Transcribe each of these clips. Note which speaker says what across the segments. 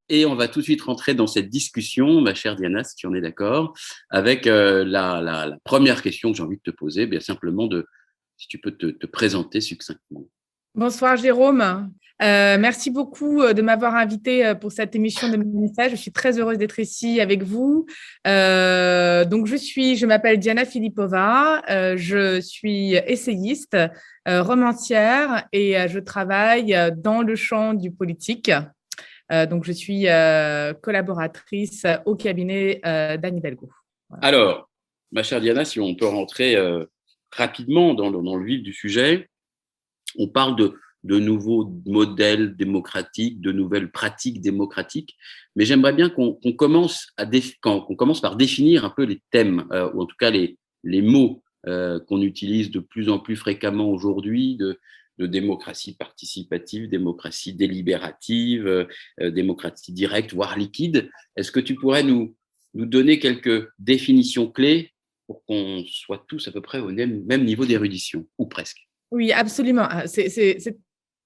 Speaker 1: Et on va tout de suite rentrer dans cette discussion, ma chère Diana, si tu en es d'accord, avec la première question que j'ai envie de te poser, bien simplement si tu peux te présenter succinctement.
Speaker 2: Bonsoir Jérôme. Merci beaucoup de m'avoir invité pour cette émission de Message. Je suis très heureuse d'être ici avec vous. Donc je m'appelle Diana Filipova. Je suis essayiste, romancière et je travaille dans le champ du politique. Donc je suis collaboratrice au cabinet d'Anne Hidalgo. Voilà.
Speaker 1: Alors, ma chère Diana, si on peut rentrer rapidement dans le vif du sujet, on parle de nouveaux modèles démocratiques, de nouvelles pratiques démocratiques, mais j'aimerais bien qu'on commence par définir un peu les thèmes, ou en tout cas les mots qu'on utilise de plus en plus fréquemment aujourd'hui, de démocratie participative, démocratie délibérative, démocratie directe, voire liquide. Est-ce que tu pourrais nous donner quelques définitions clés pour qu'on soit tous à peu près au même niveau d'érudition, ou presque?
Speaker 2: Oui, absolument. C'est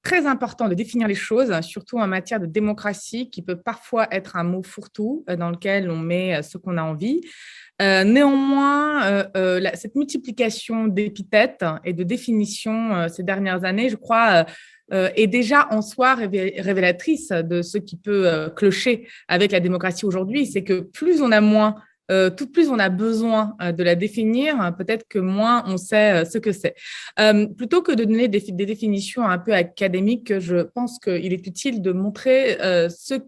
Speaker 2: très important de définir les choses, surtout en matière de démocratie, qui peut parfois être un mot fourre-tout dans lequel on met ce qu'on a envie. Néanmoins, cette multiplication d'épithètes et de définitions ces dernières années, je crois, est déjà en soi révélatrice de ce qui peut clocher avec la démocratie aujourd'hui. C'est que plus on a plus on a besoin de la définir, peut-être que moins on sait ce que c'est. Plutôt que de donner des définitions un peu académiques, je pense qu'il est utile de montrer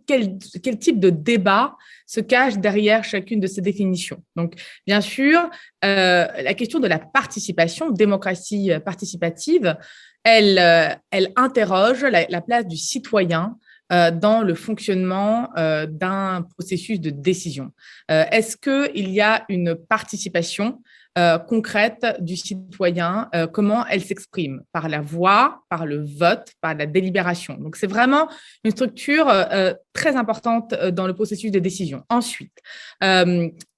Speaker 2: quel type de débat se cache derrière chacune de ces définitions. Donc, bien sûr, la question de la participation, démocratie participative, elle interroge la place du citoyen dans le fonctionnement d'un processus de décision. Est-ce qu'il y a une participation concrète du citoyen, comment elle s'exprime? Par la voix, par le vote, par la délibération. Donc, c'est vraiment une structure très importante dans le processus de décision. Ensuite,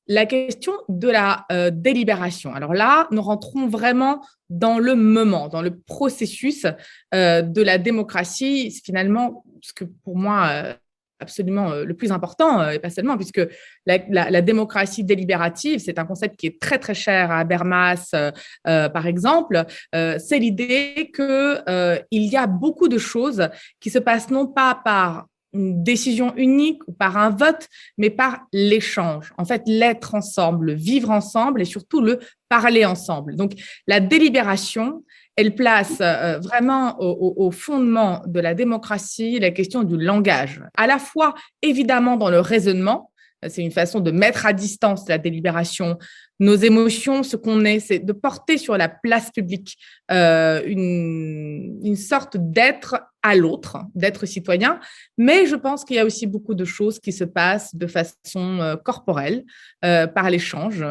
Speaker 2: la question de la délibération. Alors là, nous rentrons vraiment dans le moment, dans le processus de la démocratie. C'est finalement ce que pour moi absolument le plus important, et pas seulement, puisque la démocratie délibérative, c'est un concept qui est très, très cher à Habermas, par exemple. C'est l'idée qu'il y a beaucoup de choses qui se passent non pas par une décision unique ou par un vote, mais par l'échange. En fait, l'être ensemble, le vivre ensemble et surtout le parler ensemble. Donc, la délibération, elle place vraiment au fondement de la démocratie la question du langage, à la fois évidemment dans le raisonnement. C'est une façon de mettre à distance la délibération, nos émotions, ce qu'on est, c'est de porter sur la place publique une sorte d'être à l'autre, d'être citoyen. Mais je pense qu'il y a aussi beaucoup de choses qui se passent de façon corporelle, par l'échange,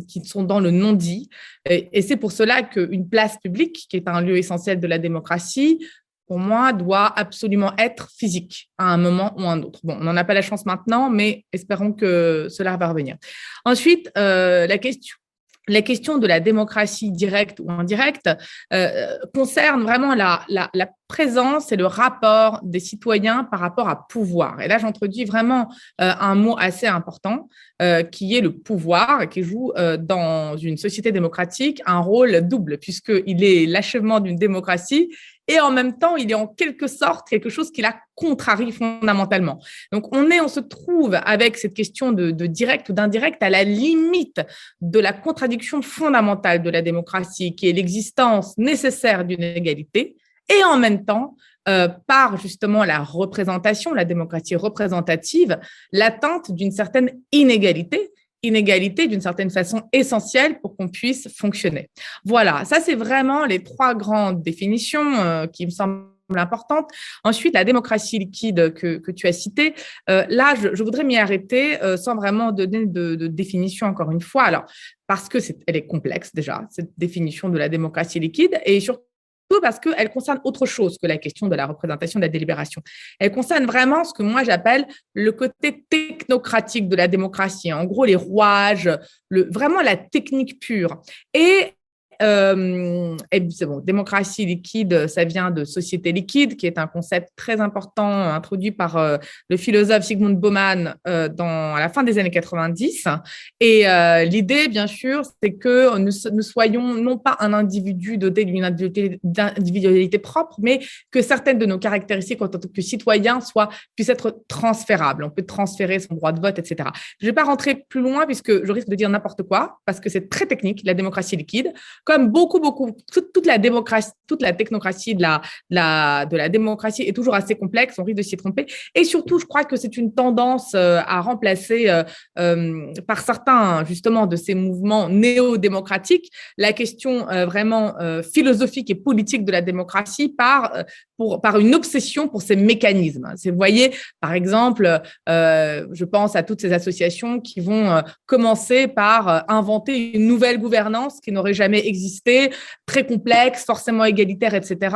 Speaker 2: qui sont dans le non-dit. Et c'est pour cela qu'une place publique, qui est un lieu essentiel de la démocratie, pour moi, doit absolument être physique à un moment ou à un autre. Bon, on n'en a pas la chance maintenant, mais espérons que cela va revenir. Ensuite, la question de la démocratie directe ou indirecte concerne vraiment la présence et le rapport des citoyens par rapport à pouvoir. Et là, j'introduis vraiment un mot assez important qui est le pouvoir, qui joue dans une société démocratique un rôle double, puisqu'il est l'achèvement d'une démocratie et en même temps, il est en quelque sorte quelque chose qui la contrarie fondamentalement. Donc, on se trouve avec cette question de direct ou d'indirect à la limite de la contradiction fondamentale de la démocratie, qui est l'existence nécessaire d'une égalité, et en même temps, par justement la représentation, la démocratie représentative, l'atteinte d'une certaine inégalité d'une certaine façon essentielle pour qu'on puisse fonctionner. Voilà, ça c'est vraiment les trois grandes définitions qui me semblent importantes. Ensuite, la démocratie liquide que tu as citée, là je voudrais m'y arrêter sans vraiment donner de définition encore une fois. Alors, parce que elle est complexe déjà, cette définition de la démocratie liquide, et surtout parce qu'elle concerne autre chose que la question de la représentation de la délibération. Elle concerne vraiment ce que moi j'appelle le côté technocratique de la démocratie, en gros les rouages, vraiment la technique pure. Et c'est bon, démocratie liquide, ça vient de société liquide, qui est un concept très important introduit par le philosophe Zygmunt Bauman à la fin des années 90. Et l'idée, bien sûr, c'est que nous soyons non pas un individu doté d'une individualité propre, mais que certaines de nos caractéristiques en tant que citoyens puissent être transférables. On peut transférer son droit de vote, etc. Je ne vais pas rentrer plus loin puisque je risque de dire n'importe quoi, parce que c'est très technique, la démocratie liquide. Comme toute la technocratie de la démocratie est toujours assez complexe, on risque de s'y tromper. Et surtout, je crois que c'est une tendance à remplacer par certains, justement, de ces mouvements néo-démocratiques, la question vraiment philosophique et politique de la démocratie par une obsession pour ces mécanismes. Vous voyez, par exemple, je pense à toutes ces associations qui vont commencer par inventer une nouvelle gouvernance qui n'aurait jamais existé, très complexe, forcément égalitaire, etc.,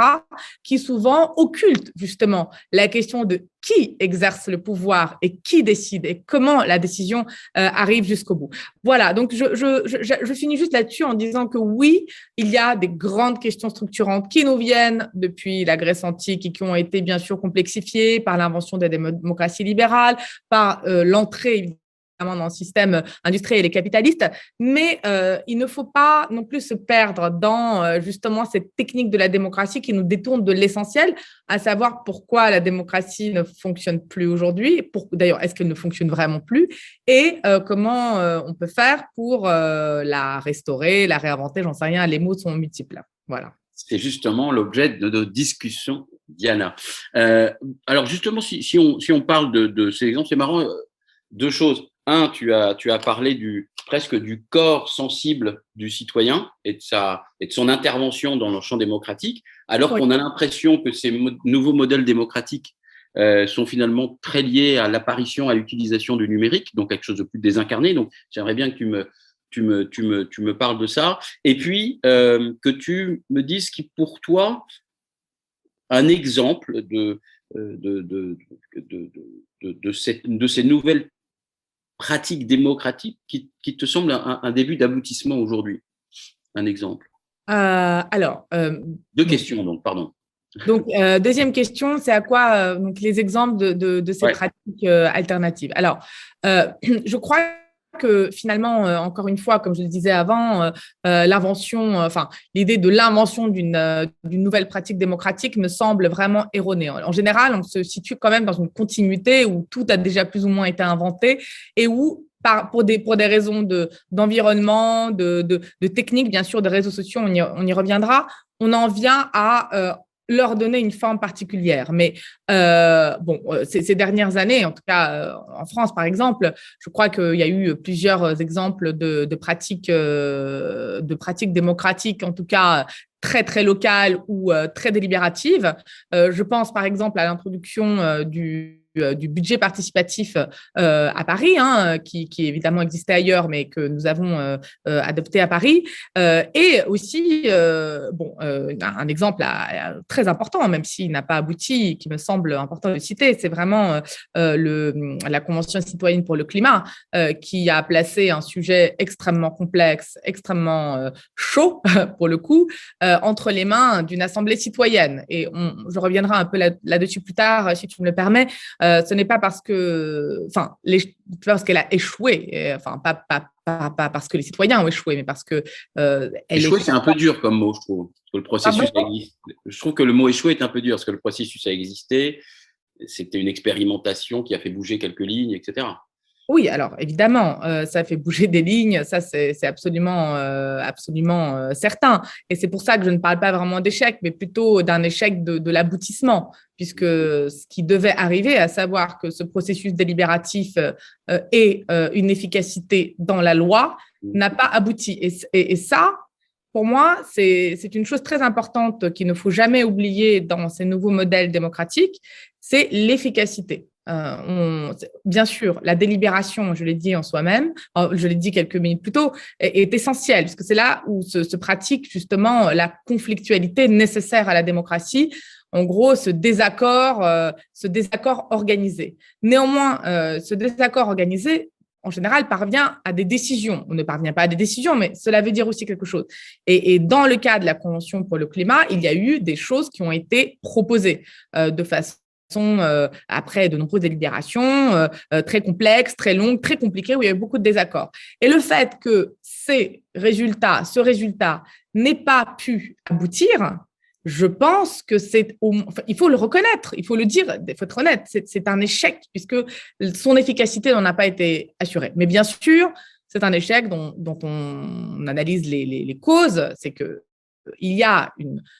Speaker 2: qui souvent occulte justement la question de qui exerce le pouvoir et qui décide et comment la décision arrive jusqu'au bout. Voilà, donc je finis juste là-dessus en disant que oui, il y a des grandes questions structurantes qui nous viennent depuis la Grèce antique et qui ont été bien sûr complexifiées par l'invention des démocraties libérales, par l'entrée dans le système industriel et capitaliste, mais il ne faut pas non plus se perdre dans justement cette technique de la démocratie qui nous détourne de l'essentiel, à savoir pourquoi la démocratie ne fonctionne plus aujourd'hui, d'ailleurs est-ce qu'elle ne fonctionne vraiment plus, et comment on peut faire pour la restaurer, la réinventer, j'en sais rien, les mots sont multiples. Voilà.
Speaker 1: C'est justement l'objet de nos discussions, Diana. Alors justement, si on parle de ces exemples, c'est marrant, deux choses. Un, tu as parlé presque du corps sensible du citoyen et de son intervention dans le champ démocratique, alors qu'on a l'impression que ces nouveaux modèles démocratiques sont finalement très liés à l'apparition, à l'utilisation du numérique, donc quelque chose de plus désincarné. Donc, j'aimerais bien que tu me parles de ça. Et puis, que tu me dises qui, pour toi, un exemple de ces nouvelles pratiques démocratiques qui te semble un début d'aboutissement aujourd'hui. Un exemple. Deux questions, donc, pardon.
Speaker 2: Donc, deuxième question, c'est à quoi donc les exemples de ces pratiques alternatives. Alors, je crois que finalement, encore une fois, comme je le disais avant, l'idée de l'invention d'une nouvelle pratique démocratique me semble vraiment erronée. En général, on se situe quand même dans une continuité où tout a déjà plus ou moins été inventé et où pour des raisons d'environnement, de technique, bien sûr, de réseaux sociaux, on y reviendra, on en vient à leur donner une forme particulière. Mais ces dernières années, en tout cas en France, par exemple, je crois qu'il y a eu plusieurs exemples de pratiques démocratiques, en tout cas très, très locales ou très délibératives. Je pense, par exemple, à l'introduction du budget participatif à Paris, qui évidemment existait ailleurs, mais que nous avons adopté à Paris. Et aussi, un exemple très important, même s'il n'a pas abouti, qui me semble important de citer, c'est vraiment la Convention citoyenne pour le climat, qui a placé un sujet extrêmement complexe, extrêmement chaud, pour le coup, entre les mains d'une assemblée citoyenne. Et je reviendrai un peu là-dessus plus tard, si tu me le permets. Ce n'est pas parce qu'elle a échoué, pas parce que les citoyens ont échoué, mais parce que
Speaker 1: échoué, c'est un peu dur comme mot, je trouve. Parce que le processus je trouve que le mot échoué est un peu dur, parce que le processus a existé, c'était une expérimentation qui a fait bouger quelques lignes, etc.
Speaker 2: Oui, alors évidemment, ça fait bouger des lignes, ça c'est absolument certain. Et c'est pour ça que je ne parle pas vraiment d'échec, mais plutôt d'un échec de l'aboutissement, puisque ce qui devait arriver, à savoir que ce processus délibératif ait une efficacité dans la loi, n'a pas abouti. Et ça, pour moi, c'est une chose très importante qu'il ne faut jamais oublier dans ces nouveaux modèles démocratiques, c'est l'efficacité. Bien sûr, la délibération, je l'ai dit en soi-même, je l'ai dit quelques minutes plus tôt, est essentielle, parce que c'est là où se pratique justement la conflictualité nécessaire à la démocratie, en gros, ce désaccord organisé. Néanmoins, ce désaccord organisé en général, parvient à des décisions. On ne parvient pas à des décisions, mais cela veut dire aussi quelque chose. Et dans le cas de la Convention pour le climat, il y a eu des choses qui ont été proposées de façon après de nombreuses délibérations très complexes, très longues, très compliquées, où il y a eu beaucoup de désaccords. Et le fait que ce résultat n'ait pas pu aboutir, je pense que il faut le reconnaître, il faut le dire, il faut être honnête, c'est un échec puisque son efficacité n'en a pas été assurée. Mais bien sûr, c'est un échec dont on analyse les causes, c'est que il y a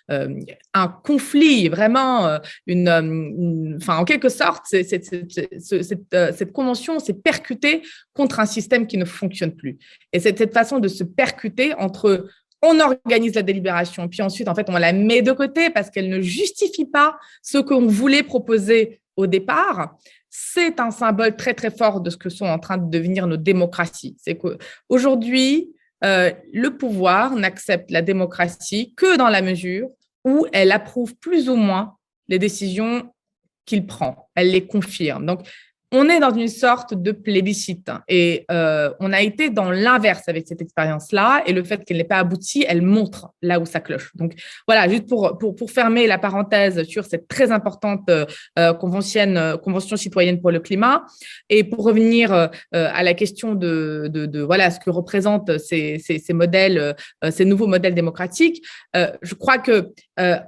Speaker 2: un conflit, vraiment, en quelque sorte, cette convention s'est percutée contre un système qui ne fonctionne plus. Et cette façon de se percuter entre on organise la délibération, puis ensuite, en fait, on la met de côté parce qu'elle ne justifie pas ce qu'on voulait proposer au départ. C'est un symbole très, très fort de ce que sont en train de devenir nos démocraties. C'est qu'aujourd'hui, le pouvoir n'accepte la démocratie que dans la mesure où elle approuve plus ou moins les décisions qu'il prend. Elle les confirme. Donc, on est dans une sorte de plébiscite et on a été dans l'inverse avec cette expérience-là et le fait qu'elle n'ait pas abouti, elle montre là où ça cloche. Donc voilà, juste pour fermer la parenthèse sur cette très importante convention citoyenne pour le climat et pour revenir à la question de voilà ce que représentent ces modèles, ces nouveaux modèles démocratiques, je crois que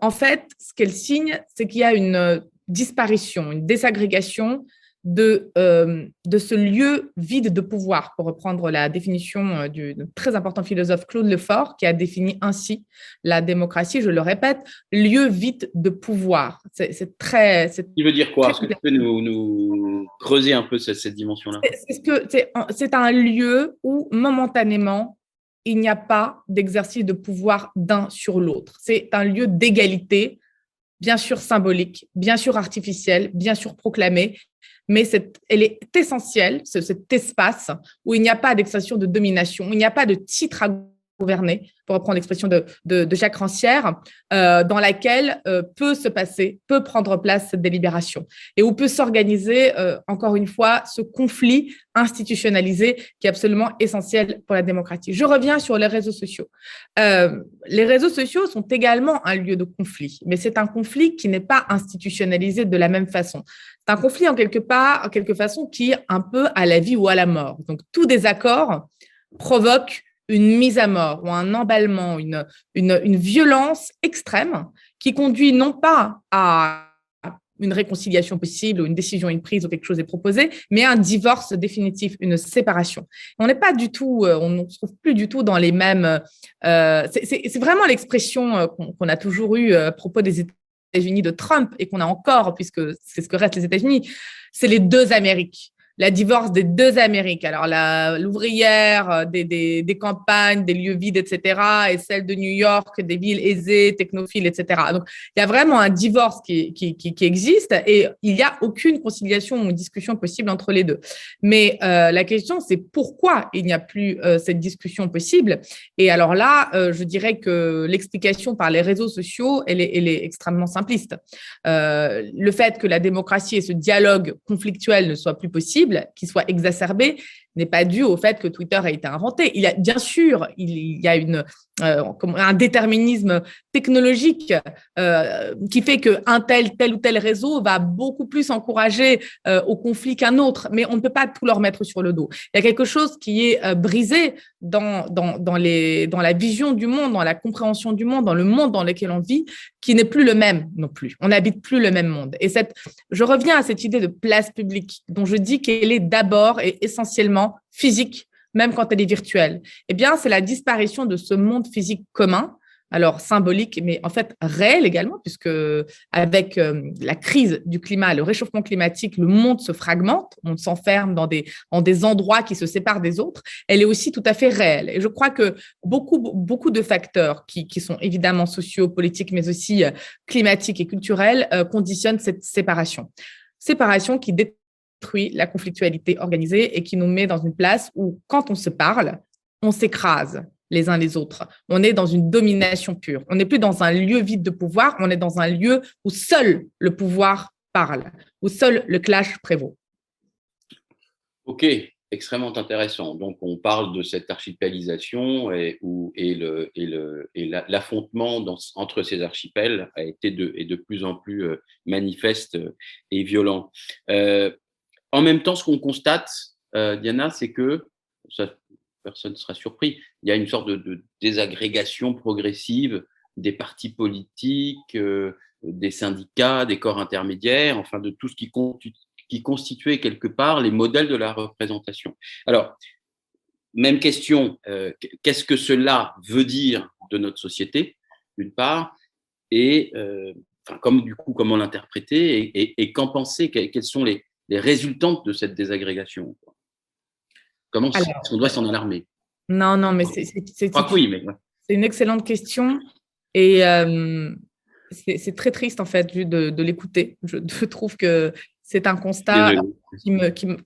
Speaker 2: en fait, ce qu'elle signe, c'est qu'il y a une disparition, une désagrégation de ce lieu vide de pouvoir, pour reprendre la définition du très important philosophe Claude Lefort, qui a défini ainsi la démocratie, je le répète, lieu vide de pouvoir. C'est très...
Speaker 1: Il veut dire quoi? Est-ce que tu peux nous creuser un peu cette dimension-là?
Speaker 2: C'est un lieu où, momentanément, il n'y a pas d'exercice de pouvoir d'un sur l'autre. C'est un lieu d'égalité, bien sûr symbolique, bien sûr artificielle, bien sûr proclamée, mais elle est essentielle, cet espace où il n'y a pas d'expression de domination, il n'y a pas de titre à gouverner, pour reprendre l'expression de Jacques Rancière, dans laquelle peut prendre place cette délibération et où peut s'organiser, encore une fois, ce conflit institutionnalisé qui est absolument essentiel pour la démocratie. Je reviens sur les réseaux sociaux. Les réseaux sociaux sont également un lieu de conflit, mais c'est un conflit qui n'est pas institutionnalisé de la même façon. C'est un conflit en quelque façon qui est un peu à la vie ou à la mort. Donc, tout désaccord provoque une mise à mort ou un emballement, une violence extrême qui conduit non pas à une réconciliation possible ou une décision est prise ou quelque chose est proposé, mais à un divorce définitif, une séparation. On n'est pas du tout, on ne se trouve plus du tout dans les mêmes... c'est vraiment l'expression qu'on a toujours eue à propos des États-Unis de Trump et qu'on a encore, puisque c'est ce que restent les États-Unis, c'est les deux Amériques. La divorce des deux Amériques. Alors, l'ouvrière des campagnes, des lieux vides, etc., et celle de New York, des villes aisées, technophiles, etc. Donc, il y a vraiment un divorce qui existe et il n'y a aucune conciliation ou discussion possible entre les deux. Mais la question, c'est pourquoi il n'y a plus cette discussion possible. Et alors là, je dirais que l'explication par les réseaux sociaux, elle est extrêmement simpliste. Le fait que la démocratie et ce dialogue conflictuel ne soient plus possibles, qui soit exacerbé, n'est pas dû au fait que Twitter a été inventé. Bien sûr, il y a un déterminisme technologique qui fait qu'un tel ou tel réseau va beaucoup plus encourager au conflit qu'un autre, mais on ne peut pas tout leur mettre sur le dos. Il y a quelque chose qui est brisé dans la vision du monde, dans la compréhension du monde, dans le monde dans lequel on vit, qui n'est plus le même non plus. On n'habite plus le même monde. Et je reviens à cette idée de place publique dont je dis qu'elle est d'abord et essentiellement physique, même quand elle est virtuelle. Eh bien, c'est la disparition de ce monde physique commun, alors symbolique, mais en fait réel également, puisque avec la crise du climat, le réchauffement climatique, le monde se fragmente, on s'enferme dans des endroits qui se séparent des autres, elle est aussi tout à fait réelle. Et je crois que beaucoup de facteurs qui sont évidemment sociaux, politiques, mais aussi climatiques et culturels conditionnent cette séparation. Séparation qui détruit la conflictualité organisée et qui nous met dans une place où, quand on se parle, on s'écrase les uns les autres. On est dans une domination pure. On n'est plus dans un lieu vide de pouvoir, on est dans un lieu où seul le pouvoir parle, où seul le clash prévaut.
Speaker 1: Ok. extrêmement intéressant. Donc, on parle de cette archipélisation et l'affrontement entre ces archipels est de plus en plus manifeste et violent. En même temps, ce qu'on constate, Diana, c'est que, ça, personne ne sera surpris, il y a une sorte de désagrégation progressive des partis politiques, des syndicats, des corps intermédiaires, enfin de tout ce qui constituait quelque part les modèles de la représentation. Alors, même question, qu'est-ce que cela veut dire de notre société, d'une part, et comment l'interpréter et qu'en penser, quelles sont les résultantes de cette désagrégation? Comment est-ce qu'on doit s'en alarmer?
Speaker 2: Non, mais c'est une excellente question et c'est très triste en fait de l'écouter. Je trouve que c'est un constat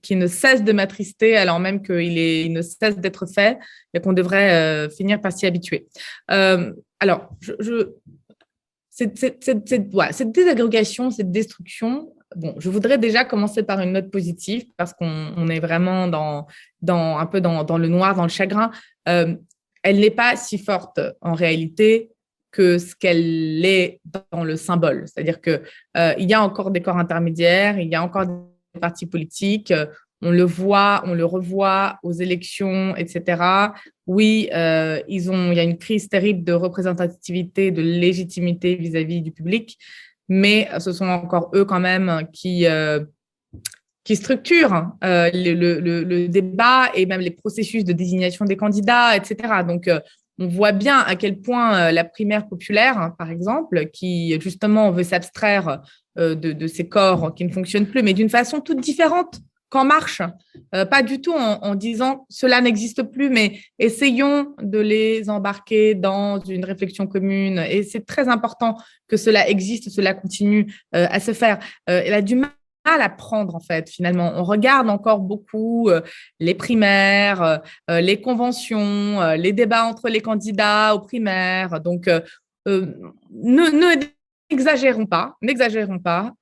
Speaker 2: qui ne cesse de m'attrister alors même qu'il ne cesse d'être fait et qu'on devrait finir par s'y habituer. Alors, cette désagrégation, cette destruction, bon, je voudrais déjà commencer par une note positive parce qu'on est vraiment un peu dans le noir, dans le chagrin. Elle n'est pas si forte en réalité que ce qu'elle est dans le symbole. C'est-à-dire qu'il y a encore des corps intermédiaires, il y a encore des partis politiques, on le voit, on le revoit aux élections, etc. Oui, il y a une crise terrible de représentativité, de légitimité vis-à-vis du public, mais ce sont encore eux quand même qui structurent le débat et même les processus de désignation des candidats, etc. Donc, on voit bien à quel point la primaire populaire, hein, par exemple, qui justement veut s'abstraire de ces corps qui ne fonctionnent plus, mais d'une façon toute différente qu'En Marche, pas du tout en disant cela n'existe plus, mais essayons de les embarquer dans une réflexion commune. Et c'est très important que cela existe, cela continue à se faire. Elle a du mal à prendre, en fait, finalement. On regarde encore beaucoup les primaires, les conventions, les débats entre les candidats aux primaires. Donc, n'exagérons pas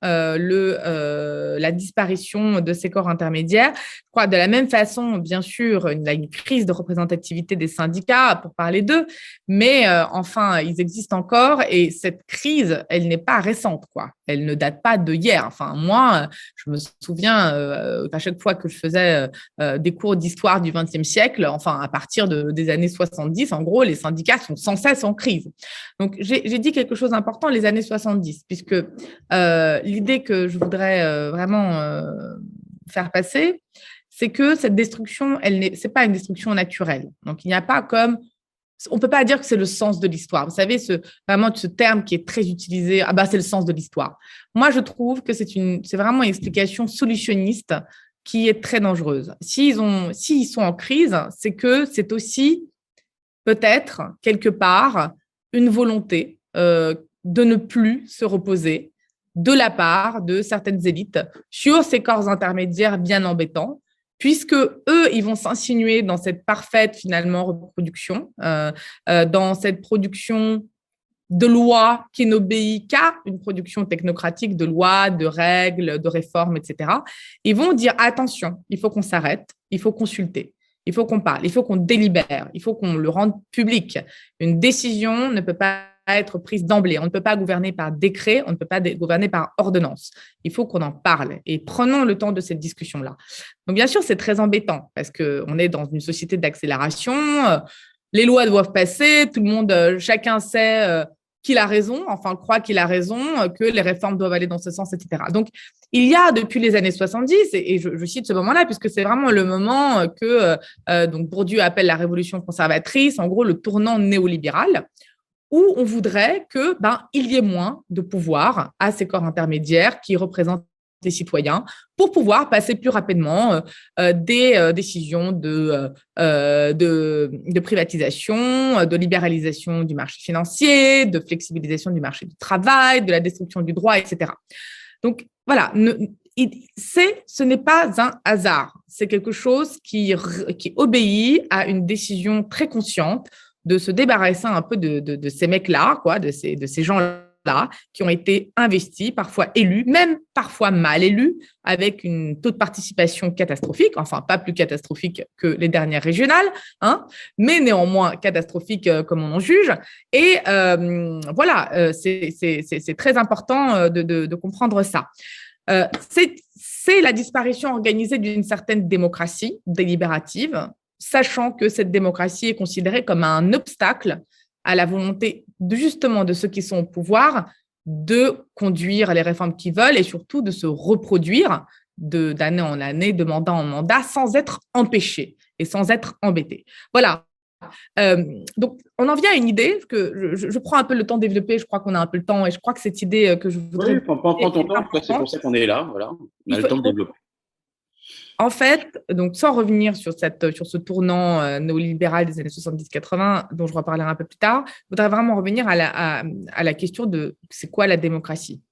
Speaker 2: la disparition de ces corps intermédiaires. Je crois de la même façon, bien sûr, il y a une crise de représentativité des syndicats, pour parler d'eux, mais enfin, ils existent encore et cette crise, elle n'est pas récente, quoi. Elle ne date pas de hier. Enfin, moi, je me souviens à chaque fois que je faisais des cours d'histoire du XXe siècle, enfin, à partir des années 70, en gros, les syndicats sont sans cesse en crise. Donc, j'ai dit quelque chose d'important, les années 70, puisque l'idée que je voudrais vraiment faire passer, c'est que cette destruction, c'est pas une destruction naturelle. Donc, il n'y a pas comme... On ne peut pas dire que c'est le sens de l'histoire. Vous savez, vraiment ce terme qui est très utilisé, ah bah, c'est le sens de l'histoire. Moi, je trouve que c'est vraiment une explication solutionniste qui est très dangereuse. S'ils sont en crise, c'est que c'est aussi peut-être quelque part une volonté de ne plus se reposer de la part de certaines élites sur ces corps intermédiaires bien embêtants, puisque eux, ils vont s'insinuer dans cette parfaite, finalement, reproduction, dans cette production de lois qui n'obéit qu'à une production technocratique de lois, de règles, de réformes, etc. Ils vont dire, attention, il faut qu'on s'arrête, il faut consulter, il faut qu'on parle, il faut qu'on délibère, il faut qu'on le rende public. Une décision ne peut pas être prise d'emblée. On ne peut pas gouverner par décret, on ne peut pas gouverner par ordonnance. Il faut qu'on en parle et prenons le temps de cette discussion-là. Donc, bien sûr, c'est très embêtant parce qu'on est dans une société d'accélération. Les lois doivent passer, tout le monde, chacun sait qu'il a raison, enfin croit qu'il a raison, que les réformes doivent aller dans ce sens, etc. Donc, il y a depuis les années 70, et je cite ce moment-là, puisque c'est vraiment le moment que donc Bourdieu appelle la révolution conservatrice, en gros le tournant néolibéral, où on voudrait qu'il y ait moins de pouvoir à ces corps intermédiaires qui représentent les citoyens pour pouvoir passer plus rapidement des décisions de privatisation, de libéralisation du marché financier, de flexibilisation du marché du travail, de la destruction du droit, etc. Donc, voilà, ce n'est pas un hasard, c'est quelque chose qui obéit à une décision très consciente de se débarrasser un peu de ces mecs-là, quoi, de ces gens-là voilà, qui ont été investis, parfois élus, même parfois mal élus, avec un taux de participation catastrophique, enfin pas plus catastrophique que les dernières régionales, hein, mais néanmoins catastrophique comme on en juge. Et voilà, c'est très important de comprendre ça. C'est la disparition organisée d'une certaine démocratie délibérative, sachant que cette démocratie est considérée comme un obstacle à la volonté justement de ceux qui sont au pouvoir de conduire les réformes qu'ils veulent et surtout de se reproduire d'année en année, de mandat en mandat, sans être empêchés et sans être embêtés. Voilà. Donc, on en vient à une idée que je prends un peu le temps de développer, je crois qu'on a un peu le temps et je crois que cette idée que je voudrais…
Speaker 1: Oui, prends ton temps, c'est pour ça qu'on est là, voilà. On a le temps de développer.
Speaker 2: En fait, donc sans revenir sur ce tournant néolibéral des années 70-80, dont je reparlerai un peu plus tard, je voudrais vraiment revenir à la question de c'est quoi la démocratie.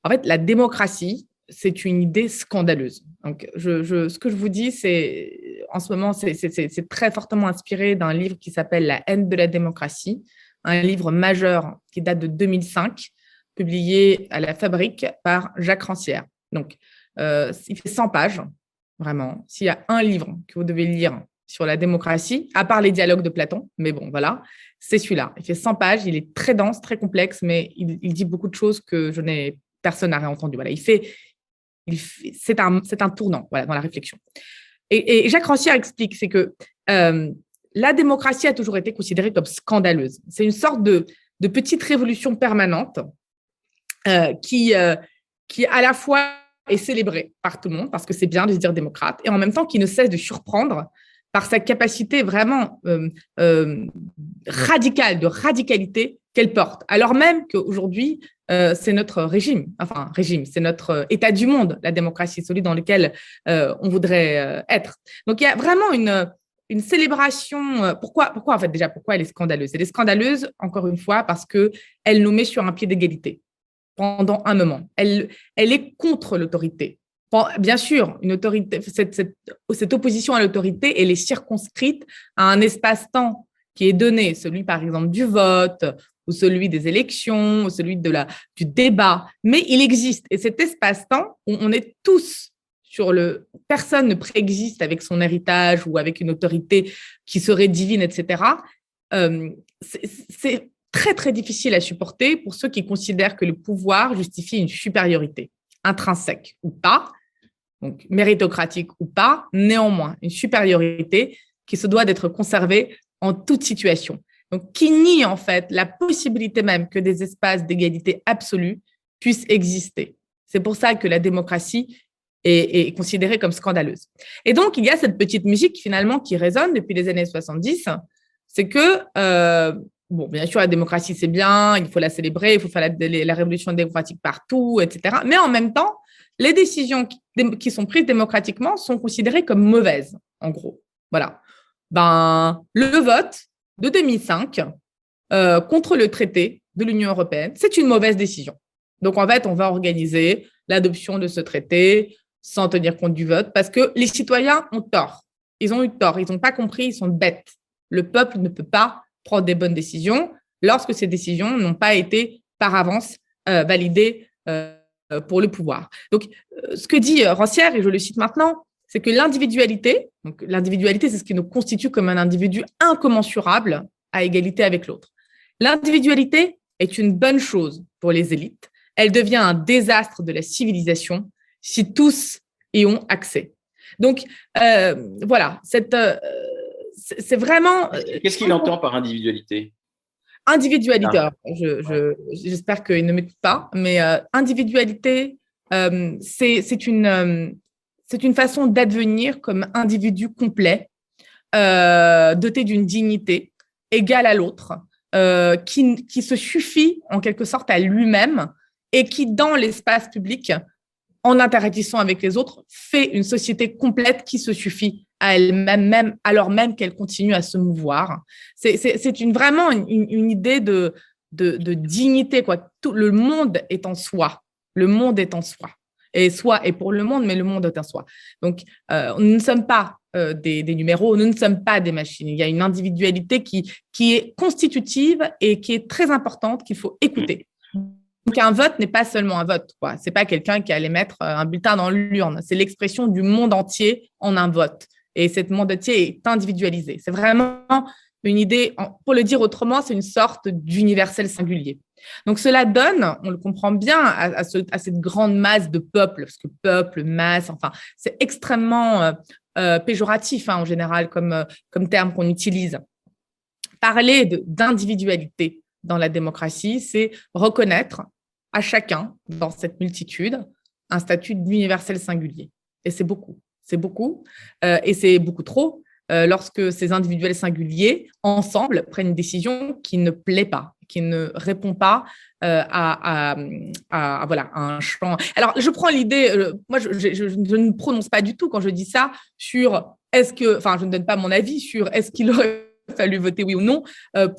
Speaker 2: En fait, la démocratie, c'est une idée scandaleuse. Donc, ce que je vous dis, c'est en ce moment, c'est très fortement inspiré d'un livre qui s'appelle La haine de la démocratie, un livre majeur qui date de 2005, publié à la Fabrique par Jacques Rancière. Donc, il fait 100 pages. Vraiment, s'il y a un livre que vous devez lire sur la démocratie, à part les dialogues de Platon, mais bon, voilà, c'est celui-là. Il fait 100 pages, il est très dense, très complexe, mais il dit beaucoup de choses que personne n'a réentendu. Voilà, c'est un tournant, voilà, dans la réflexion. Et Jacques Rancière explique, c'est que la démocratie a toujours été considérée comme scandaleuse. C'est une sorte de petite révolution permanente qui à la fois est célébré par tout le monde parce que c'est bien de se dire démocrate et en même temps qui ne cesse de surprendre par sa capacité vraiment radicale, de radicalité qu'elle porte. Alors même qu'aujourd'hui, c'est notre régime, c'est notre état du monde, la démocratie, celui dans lequel on voudrait être. Donc, il y a vraiment une célébration. Pourquoi en fait, déjà, pourquoi elle est scandaleuse? Elle est scandaleuse, encore une fois, parce qu'elle nous met sur un pied d'égalité pendant un moment. Elle est contre l'autorité. Bien sûr, une autorité, cette opposition à l'autorité, elle est circonscrite à un espace-temps qui est donné, celui par exemple du vote, ou celui des élections, ou celui du débat. Mais il existe. Et cet espace-temps, on est tous personne ne préexiste avec son héritage ou avec une autorité qui serait divine, etc. C'est très, très difficile à supporter pour ceux qui considèrent que le pouvoir justifie une supériorité, intrinsèque ou pas, donc méritocratique ou pas, néanmoins, une supériorité qui se doit d'être conservée en toute situation. Donc, qui nie en fait la possibilité même que des espaces d'égalité absolue puissent exister. C'est pour ça que la démocratie est considérée comme scandaleuse. Et donc, il y a cette petite musique finalement qui résonne depuis les années 70, c'est que bon, bien sûr, la démocratie, c'est bien, il faut la célébrer, il faut faire la révolution démocratique partout, etc. Mais en même temps, les décisions qui sont prises démocratiquement sont considérées comme mauvaises, en gros. Voilà. Le vote de 2005 contre le traité de l'Union européenne, c'est une mauvaise décision. Donc, en fait, on va organiser l'adoption de ce traité sans tenir compte du vote parce que les citoyens ont tort. Ils ont eu tort, ils n'ont pas compris, ils sont bêtes. Le peuple ne peut pas prendre des bonnes décisions lorsque ces décisions n'ont pas été par avance validées pour le pouvoir. Donc, ce que dit Rancière, et je le cite maintenant, c'est que l'individualité, c'est ce qui nous constitue comme un individu incommensurable à égalité avec l'autre. L'individualité est une bonne chose pour les élites. Elle devient un désastre de la civilisation si tous y ont accès. Donc, voilà, c'est vraiment…
Speaker 1: Qu'est-ce qu'il entend par individualité?
Speaker 2: Individualité, j'espère qu'il ne m'écoute pas, mais individualité, c'est une façon d'advenir comme individu complet, doté d'une dignité égale à l'autre, qui se suffit en quelque sorte à lui-même et qui, dans l'espace public, en interagissant avec les autres, fait une société complète qui se suffit à elle-même, alors même qu'elle continue à se mouvoir. C'est vraiment une idée de dignité, quoi. Le monde est en soi. Le monde est en soi. Et soi est pour le monde, mais le monde est en soi. Donc, nous ne sommes pas des numéros, nous ne sommes pas des machines. Il y a une individualité qui est constitutive et qui est très importante, qu'il faut écouter. Donc, un vote n'est pas seulement un vote, quoi. C'est pas quelqu'un qui allait mettre un bulletin dans l'urne. C'est l'expression du monde entier en un vote. Et ce monde entier est individualisé. C'est vraiment une idée, pour le dire autrement, c'est une sorte d'universel singulier. Donc, cela donne, on le comprend bien, à cette grande masse de peuple, parce que peuple, masse, enfin, c'est extrêmement péjoratif en général comme terme qu'on utilise. Parler d'individualité dans la démocratie, c'est reconnaître à chacun dans cette multitude un statut d'universel singulier. Et c'est beaucoup, et c'est beaucoup trop lorsque ces individuels singuliers, ensemble, prennent une décision qui ne plaît pas, qui ne répond pas à un champ. Alors, je prends l'idée, moi, je ne prononce pas du tout quand je dis ça sur je ne donne pas mon avis sur est-ce qu'il aurait fallu voter oui ou non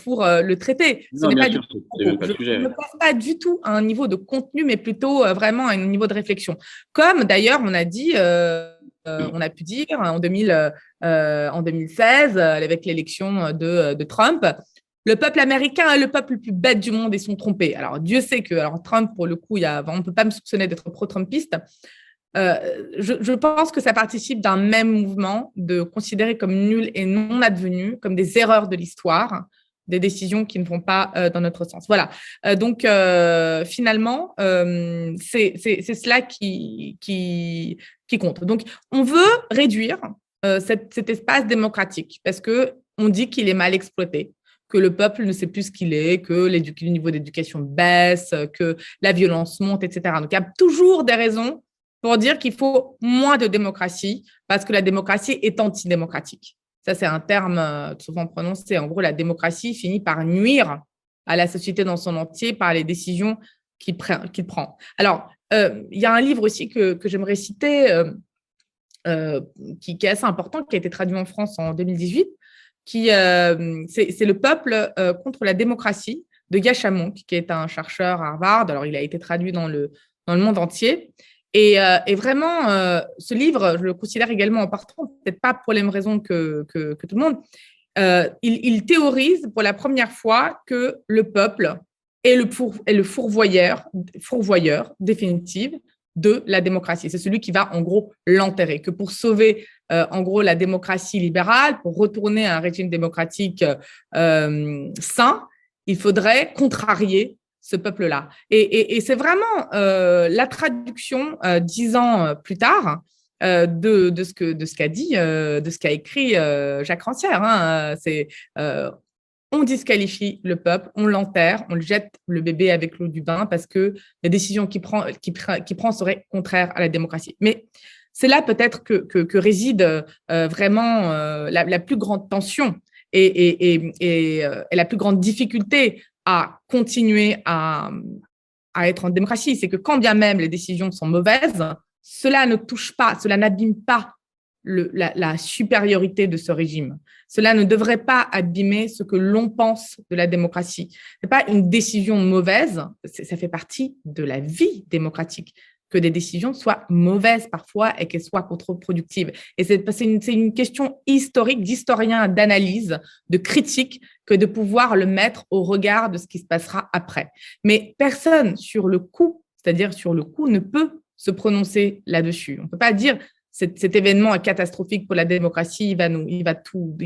Speaker 2: pour le traiter.
Speaker 1: Je ne
Speaker 2: pense pas du tout à un niveau de contenu, mais plutôt vraiment à un niveau de réflexion. Comme d'ailleurs, on a dit, on a pu dire en 2016, avec l'élection de Trump, le peuple américain est le peuple le plus bête du monde et sont trompés. Alors, Dieu sait que Trump, pour le coup, on ne peut pas me soupçonner d'être pro-trumpiste. Je pense que ça participe d'un même mouvement de considérer comme nul et non advenu, comme des erreurs de l'histoire, des décisions qui ne vont pas dans notre sens. Voilà. Donc, finalement, c'est cela qui compte. Donc, on veut réduire cet espace démocratique parce qu'on dit qu'il est mal exploité, que le peuple ne sait plus ce qu'il est, que le niveau d'éducation baisse, que la violence monte, etc. Donc, il y a toujours des raisons pour dire qu'il faut moins de démocratie parce que la démocratie est antidémocratique. Ça, c'est un terme souvent prononcé. En gros, la démocratie finit par nuire à la société dans son entier par les décisions qu'il prend. Alors, il y a un livre aussi que j'aimerais citer qui est assez important, qui a été traduit en France en 2018, c'est Le peuple contre la démocratie de Yascha Mounk, qui est un chercheur à Harvard. Alors, il a été traduit dans le monde entier. Et vraiment, ce livre, je le considère également important, peut-être pas pour les mêmes raisons que tout le monde. Il théorise pour la première fois que le peuple est le fourvoyeur définitif de la démocratie. C'est celui qui va, en gros, l'enterrer. Que pour sauver, en gros, la démocratie libérale, pour retourner à un régime démocratique sain, il faudrait contrarier ce peuple-là. Et c'est vraiment la traduction 10 ans plus tard de ce qu'a dit, de ce qu'a écrit Jacques Rancière. On disqualifie le peuple, on l'enterre, on le jette le bébé avec l'eau du bain parce que les décisions qu'il prend seraient contraires à la démocratie. Mais c'est là peut-être que réside vraiment la plus grande tension et la plus grande difficulté à continuer à être en démocratie. C'est que quand bien même les décisions sont mauvaises, cela ne touche pas, cela n'abîme pas la supériorité de ce régime. Cela ne devrait pas abîmer ce que l'on pense de la démocratie. Ce n'est pas une décision mauvaise, ça fait partie de la vie démocratique que des décisions soient mauvaises parfois et qu'elles soient contre-productives. Et c'est une question historique, d'historien, d'analyse, de critique, que de pouvoir le mettre au regard de ce qui se passera après. Mais personne sur le coup, c'est-à-dire sur le coup, ne peut se prononcer là-dessus. On ne peut pas dire cet événement est catastrophique pour la démocratie, il va tout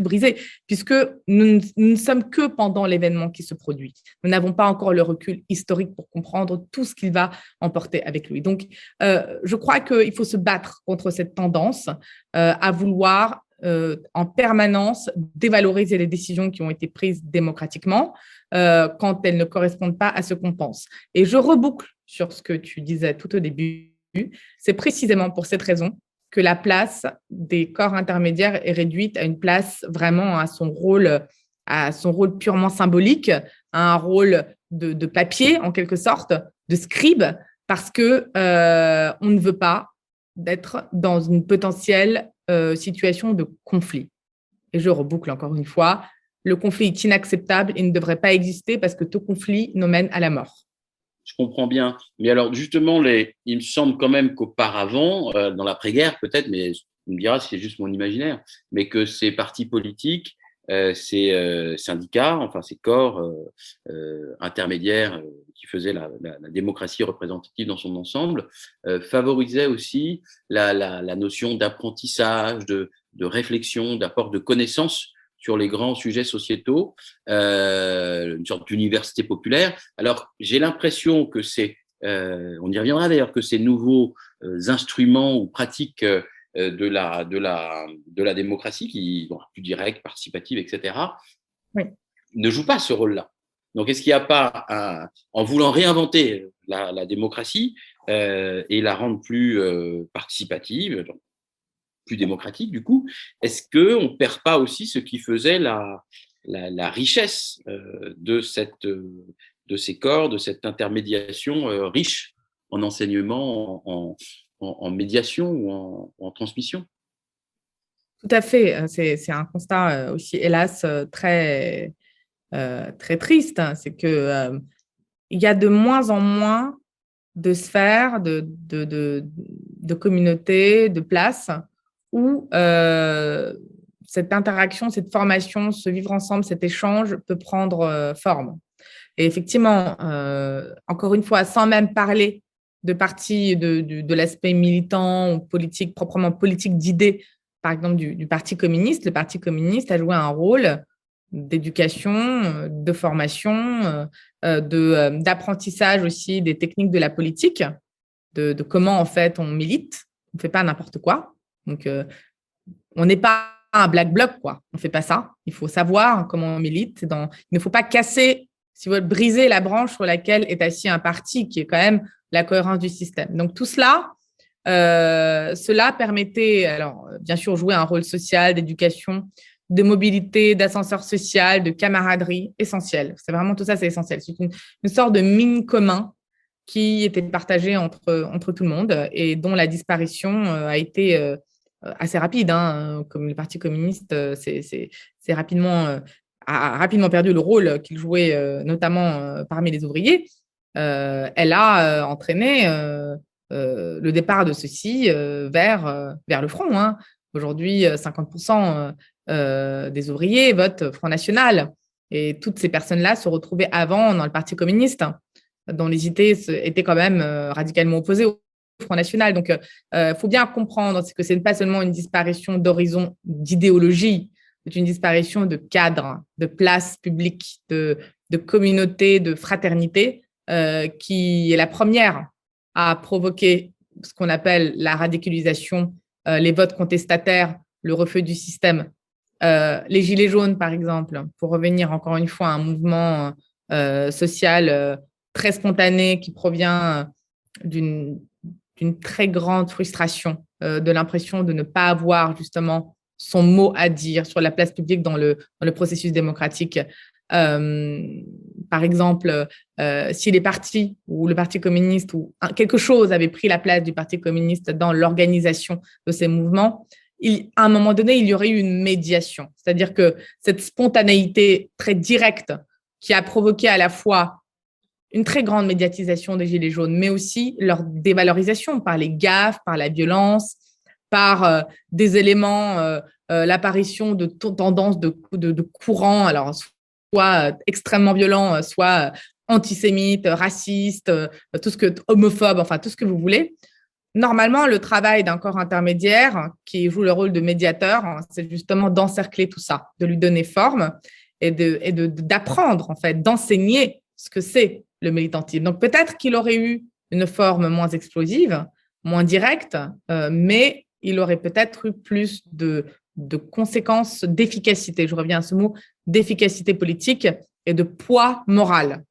Speaker 2: briser, puisque nous ne sommes que pendant l'événement qui se produit. Nous n'avons pas encore le recul historique pour comprendre tout ce qu'il va emporter avec lui. Donc, je crois qu'il faut se battre contre cette tendance à vouloir en permanence dévaloriser les décisions qui ont été prises démocratiquement quand elles ne correspondent pas à ce qu'on pense. Et je reboucle sur ce que tu disais tout au début. C'est précisément pour cette raison que la place des corps intermédiaires est réduite à une place vraiment à son rôle purement symbolique, à un rôle de papier en quelque sorte, de scribe, parce que on ne veut pas d'être dans une potentielle situation de conflit. Et je reboucle encore une fois, le conflit est inacceptable et ne devrait pas exister parce que tout conflit nous mène à la mort.
Speaker 1: Je comprends bien. Mais alors, justement, il me semble quand même qu'auparavant, dans l'après-guerre peut-être, mais on me dira si c'est juste mon imaginaire, mais que ces partis politiques ces syndicats, enfin ces corps intermédiaires qui faisaient la démocratie représentative dans son ensemble, favorisaient aussi la notion d'apprentissage, de réflexion, d'apport de connaissances sur les grands sujets sociétaux, une sorte d'université populaire. Alors, j'ai l'impression que on y reviendra d'ailleurs, que ces nouveaux instruments ou pratiques de la démocratie, qui sont plus directe, participative, etc., oui, ne jouent pas ce rôle-là. Donc, est-ce qu'il n'y a pas, en voulant réinventer la démocratie et la rendre plus participative, donc plus démocratique du coup, est-ce qu'on ne perd pas aussi ce qui faisait la richesse de ces corps, de cette intermédiation riche en enseignement, en médiation ou en transmission?
Speaker 2: Tout à fait. C'est un constat aussi, hélas, très, très triste. C'est qu'il y a de moins en moins de sphères, de communautés, de places où cette interaction, cette formation, ce vivre ensemble, cet échange peut prendre forme. Et effectivement, encore une fois, sans même parler de parti, de l'aspect militant ou politique, proprement politique d'idées, par exemple du Parti communiste, le Parti communiste a joué un rôle d'éducation, de formation, d'apprentissage aussi des techniques de la politique, de comment en fait on milite. On ne fait pas n'importe quoi. Donc, on n'est pas un black bloc, quoi. On ne fait pas ça. Il faut savoir comment on milite. Il ne faut pas casser, si vous voulez, briser la branche sur laquelle est assis un parti, qui est quand même la cohérence du système. Donc, tout cela, cela permettait, alors, bien sûr, jouer un rôle social, d'éducation, de mobilité, d'ascenseur social, de camaraderie, essentiel. C'est vraiment tout ça, c'est essentiel. C'est une sorte de mine commun qui était partagé entre tout le monde et dont la disparition a été assez rapide. Comme le Parti communiste a rapidement perdu le rôle qu'il jouait, notamment parmi les ouvriers. Elle a entraîné le départ de ceux-ci vers le front. Aujourd'hui, 50% des ouvriers votent Front National. Et toutes ces personnes-là se retrouvaient avant dans le Parti communiste, dont les idées étaient quand même radicalement opposées au Front National. Donc, faut bien comprendre que ce n'est pas seulement une disparition d'horizon, d'idéologie, c'est une disparition de cadres, de places publiques, de communautés, de fraternité, qui est la première à provoquer ce qu'on appelle la radicalisation, les votes contestataires, le refus du système. Les Gilets jaunes, par exemple, pour revenir encore une fois à un mouvement social très spontané qui provient d'une très grande frustration, de l'impression de ne pas avoir justement son mot à dire sur la place publique dans le processus démocratique. Par exemple, si les partis ou le Parti communiste ou quelque chose avait pris la place du Parti communiste dans l'organisation de ces mouvements, à un moment donné, il y aurait eu une médiation. C'est-à-dire que cette spontanéité très directe qui a provoqué à la fois une très grande médiatisation des Gilets jaunes, mais aussi leur dévalorisation par les gaffes, par la violence, par des éléments, l'apparition de tendances de courants, alors soit extrêmement violents, soit antisémites, racistes, homophobes, enfin tout ce que vous voulez. Normalement, le travail d'un corps intermédiaire qui joue le rôle de médiateur, c'est justement d'encercler tout ça, de lui donner forme et d'apprendre, en fait, d'enseigner ce que c'est le militantisme. Donc, peut-être qu'il aurait eu une forme moins explosive, moins directe, mais il aurait peut-être eu plus de conséquences d'efficacité. Je reviens à ce mot, d'efficacité politique et de poids moral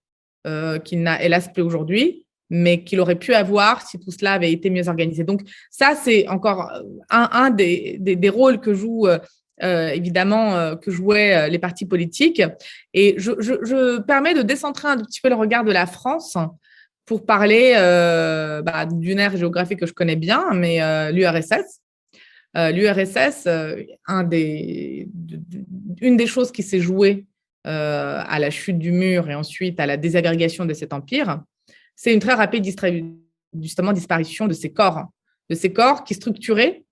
Speaker 2: qu'il n'a hélas plus aujourd'hui, mais qu'il aurait pu avoir si tout cela avait été mieux organisé. Donc, ça, c'est encore un des rôles que jouent évidemment, que jouaient les partis politiques. Et je permets de décentrer un petit peu le regard de la France pour parler d'une aire géographique que je connais bien, mais l'URSS. L'URSS, une des choses qui s'est jouée à la chute du mur et ensuite à la désagrégation de cet empire, c'est une très rapide justement disparition de ces corps qui structuraient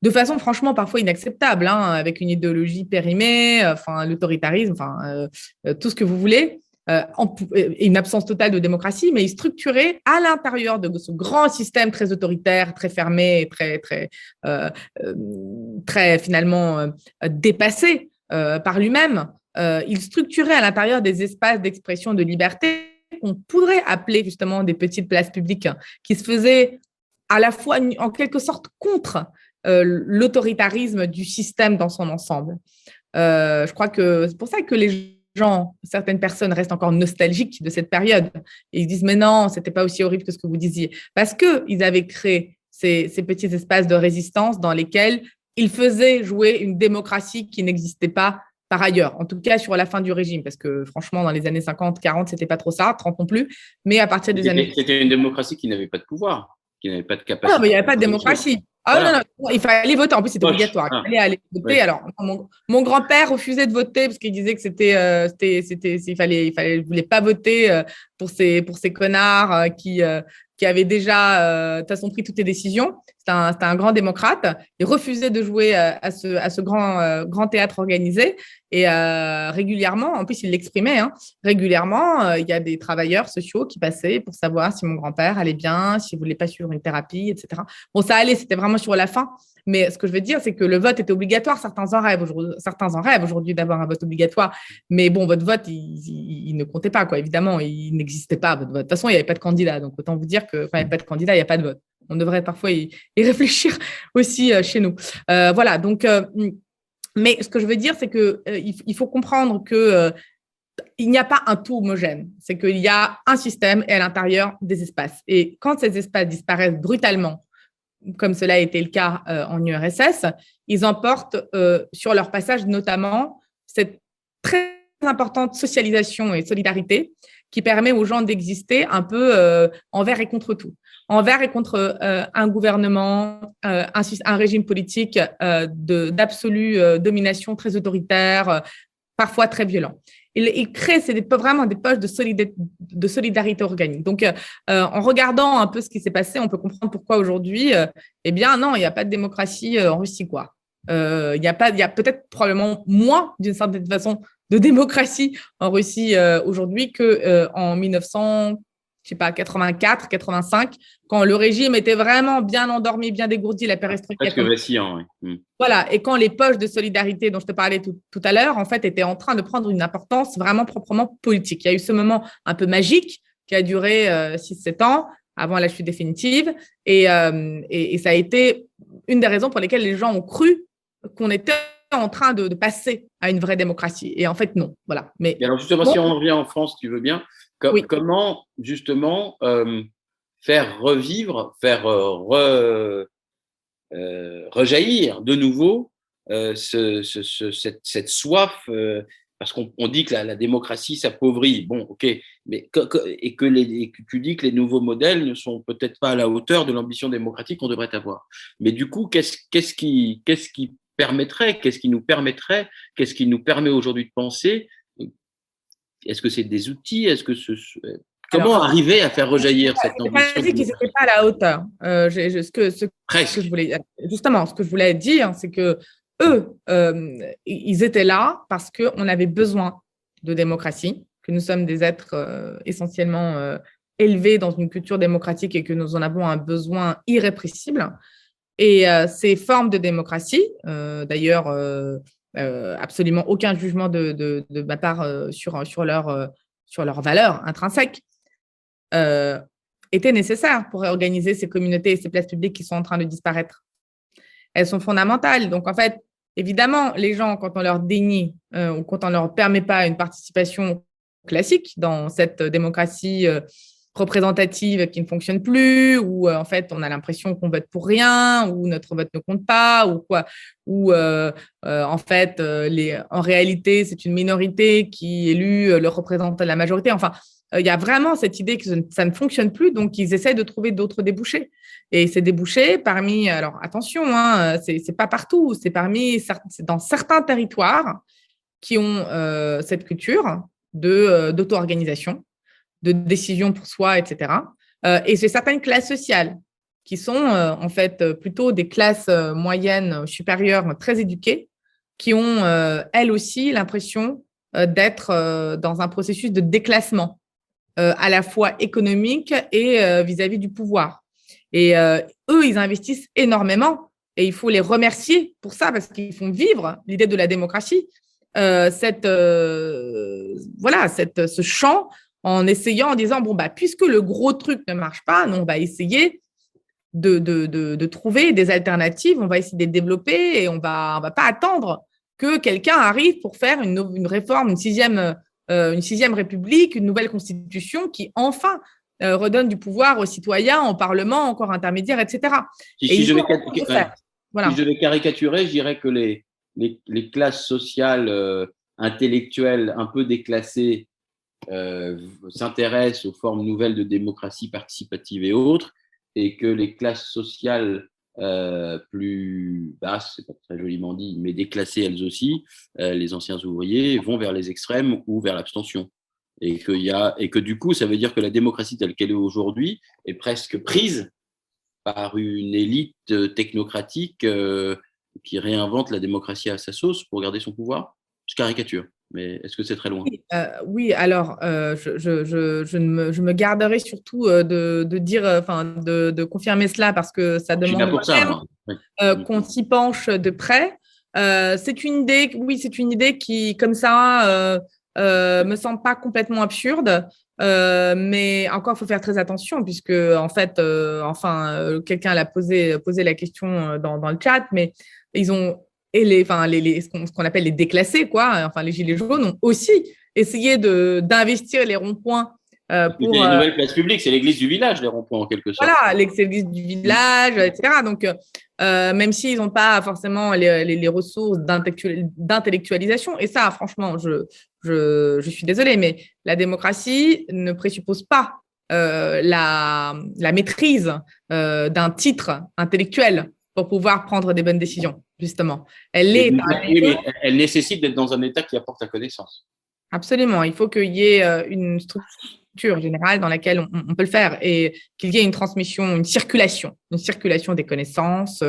Speaker 2: de façon franchement parfois inacceptable, hein, avec une idéologie périmée, l'autoritarisme, tout ce que vous voulez, une absence totale de démocratie, mais structuré à l'intérieur de ce grand système très autoritaire, très fermé, très finalement dépassé par lui-même. Il structurait à l'intérieur des espaces d'expression de liberté qu'on pourrait appeler justement des petites places publiques, qui se faisaient à la fois en quelque sorte contre l'autoritarisme du système dans son ensemble. Je crois que c'est pour ça que les gens, certaines personnes restent encore nostalgiques de cette période. Et ils disent, mais non, c'était pas aussi horrible que ce que vous disiez. Parce qu'ils avaient créé ces petits espaces de résistance dans lesquels ils faisaient jouer une démocratie qui n'existait pas par ailleurs, en tout cas sur la fin du régime, parce que franchement, dans les années 50, 40, c'était pas trop ça, 30 non plus, mais à partir des années...
Speaker 1: C'était une démocratie qui n'avait pas de pouvoir, qui n'avait pas de capacité.
Speaker 2: Non, mais il n'y avait pas de démocratie. Ah voilà. Non, il fallait voter. En plus, c'était obligatoire. Il fallait aller voter. Oui. Alors, mon grand-père refusait de voter parce qu'il disait que il voulait pas voter pour ces connards qui avaient déjà, de toute façon, pris toutes les décisions. C'était un grand démocrate. Il refusait de jouer à ce grand théâtre organisé. Et régulièrement, en plus, il l'exprimait, hein, régulièrement, il y a des travailleurs sociaux qui passaient pour savoir si mon grand-père allait bien, s'il ne voulait pas suivre une thérapie, etc. Bon, ça allait, c'était vraiment sur la fin. Mais ce que je veux dire, c'est que le vote était obligatoire. Certains en rêvent aujourd'hui d'avoir un vote obligatoire. Mais bon, votre vote, il ne comptait pas, quoi. Évidemment, il n'existait pas, votre vote. De toute façon, il n'y avait pas de candidat. Donc, autant vous dire qu'il n'y avait pas de candidat, il n'y a pas de vote. On devrait parfois y réfléchir aussi chez nous. Voilà, donc... mais ce que je veux dire, c'est qu'il faut comprendre que il n'y a pas un tout homogène. C'est qu'il y a un système et à l'intérieur des espaces. Et quand ces espaces disparaissent brutalement, comme cela a été le cas en URSS, ils emportent sur leur passage notamment cette très importante socialisation et solidarité qui permet aux gens d'exister un peu envers et contre tout. Envers et contre un gouvernement, un régime politique d'absolue domination très autoritaire, parfois très violent. Il crée vraiment des poches de solidarité organique. Donc, en regardant un peu ce qui s'est passé, on peut comprendre pourquoi aujourd'hui, eh bien, non, il n'y a pas de démocratie en Russie, quoi. Il y a peut-être probablement moins, d'une certaine façon, de démocratie en Russie aujourd'hui qu'en 1984, 85, quand le régime était vraiment bien endormi, bien dégourdi, la perestroïka.
Speaker 1: Presque vacillant, oui.
Speaker 2: Voilà, et quand les poches de solidarité dont je te parlais tout à l'heure, en fait, étaient en train de prendre une importance vraiment proprement politique. Il y a eu ce moment un peu magique qui a duré 6-7 ans avant la chute définitive, et ça a été une des raisons pour lesquelles les gens ont cru qu'on était en train de passer à une vraie démocratie. Et en fait, non. Voilà. Mais
Speaker 1: alors, justement, si on revient en France, tu veux bien, oui. Comment, justement, faire revivre, rejaillir de nouveau cette soif, parce qu'on dit que la démocratie s'appauvrit. Bon, ok, mais et que tu dis que les nouveaux modèles ne sont peut-être pas à la hauteur de l'ambition démocratique qu'on devrait avoir. Mais du coup, qu'est-ce qui permettrait, qu'est-ce qui nous permettrait, qu'est-ce qui nous permet aujourd'hui de penser? Est-ce que c'est des outils? Est-ce que comment arriver à faire rejaillir cette ambition?
Speaker 2: Je n'ai pas dit qu'ils n'étaient pas à la hauteur. Ce que je voulais, justement, ce que je voulais dire, c'est que eux, ils étaient là parce qu'on avait besoin de démocratie, que nous sommes des êtres essentiellement élevés dans une culture démocratique et que nous en avons un besoin irrépressible. Et ces formes de démocratie, d'ailleurs, absolument aucun jugement de ma part sur leurs valeurs intrinsèques, étaient nécessaires pour organiser ces communautés et ces places publiques qui sont en train de disparaître. Elles sont fondamentales. Donc, en fait, évidemment, les gens, quand on leur dénie ou quand on ne leur permet pas une participation classique dans cette démocratie représentative qui ne fonctionne plus, ou en fait, on a l'impression qu'on vote pour rien, ou notre vote ne compte pas, ou quoi, ou en fait, en réalité, c'est une minorité qui élu le représentant de la majorité. Enfin, il y a vraiment cette idée que ça ne fonctionne plus, donc ils essaient de trouver d'autres débouchés. Et ces débouchés, alors attention, hein, c'est pas partout, c'est dans certains territoires qui ont cette culture d'auto-organisation, de décision pour soi, etc. Et c'est certaines classes sociales qui sont en fait plutôt des classes moyennes, supérieures, très éduquées, qui ont elles aussi l'impression d'être dans un processus de déclassement, à la fois économique et vis-à-vis du pouvoir. Et eux, ils investissent énormément et il faut les remercier pour ça parce qu'ils font vivre l'idée de la démocratie, ce champ en essayant, en disant, bon, bah, puisque le gros truc ne marche pas, nous, on va essayer de trouver des alternatives, on va essayer de les développer et on va pas attendre que quelqu'un arrive pour faire une réforme, une sixième république, une nouvelle constitution qui, enfin, redonne du pouvoir aux citoyens, au Parlement, au corps intermédiaire, etc.
Speaker 1: Si je devais caricaturer, je dirais que les classes sociales intellectuelles un peu déclassées s'intéressent aux formes nouvelles de démocratie participative et autres, et que les classes sociales plus basses, c'est pas très joliment dit, mais déclassées elles aussi, les anciens ouvriers, vont vers les extrêmes ou vers l'abstention. Et que du coup, ça veut dire que la démocratie telle qu'elle est aujourd'hui est presque prise par une élite technocratique qui réinvente la démocratie à sa sauce pour garder son pouvoir. Je caricature, mais est-ce que c'est très loin?
Speaker 2: Oui, alors je me garderai surtout de dire, de confirmer cela parce que ça demande qu'on s'y penche de près. C'est une idée, oui, c'est une idée qui, comme ça, me semble pas complètement absurde. Mais encore, il faut faire très attention puisque, en fait, quelqu'un l'a posé la question dans le chat, mais ils ont ce qu'on appelle les déclassés, quoi, enfin les gilets jaunes ont aussi essayé d'investir les ronds-points
Speaker 1: pour les nouvelles places publiques, c'est l'église du village, les ronds-points en quelque sorte.
Speaker 2: Voilà, l'église du village, etc. Donc, même s'ils n'ont pas forcément les ressources d'intellectualisation, et ça, franchement, je suis désolée, mais la démocratie ne présuppose pas la maîtrise d'un titre intellectuel pour pouvoir prendre des bonnes décisions, justement.
Speaker 1: Mais elle nécessite d'être dans un état qui apporte la connaissance.
Speaker 2: Absolument. Il faut qu'il y ait une structure générale dans laquelle on peut le faire et qu'il y ait une transmission, une circulation des connaissances,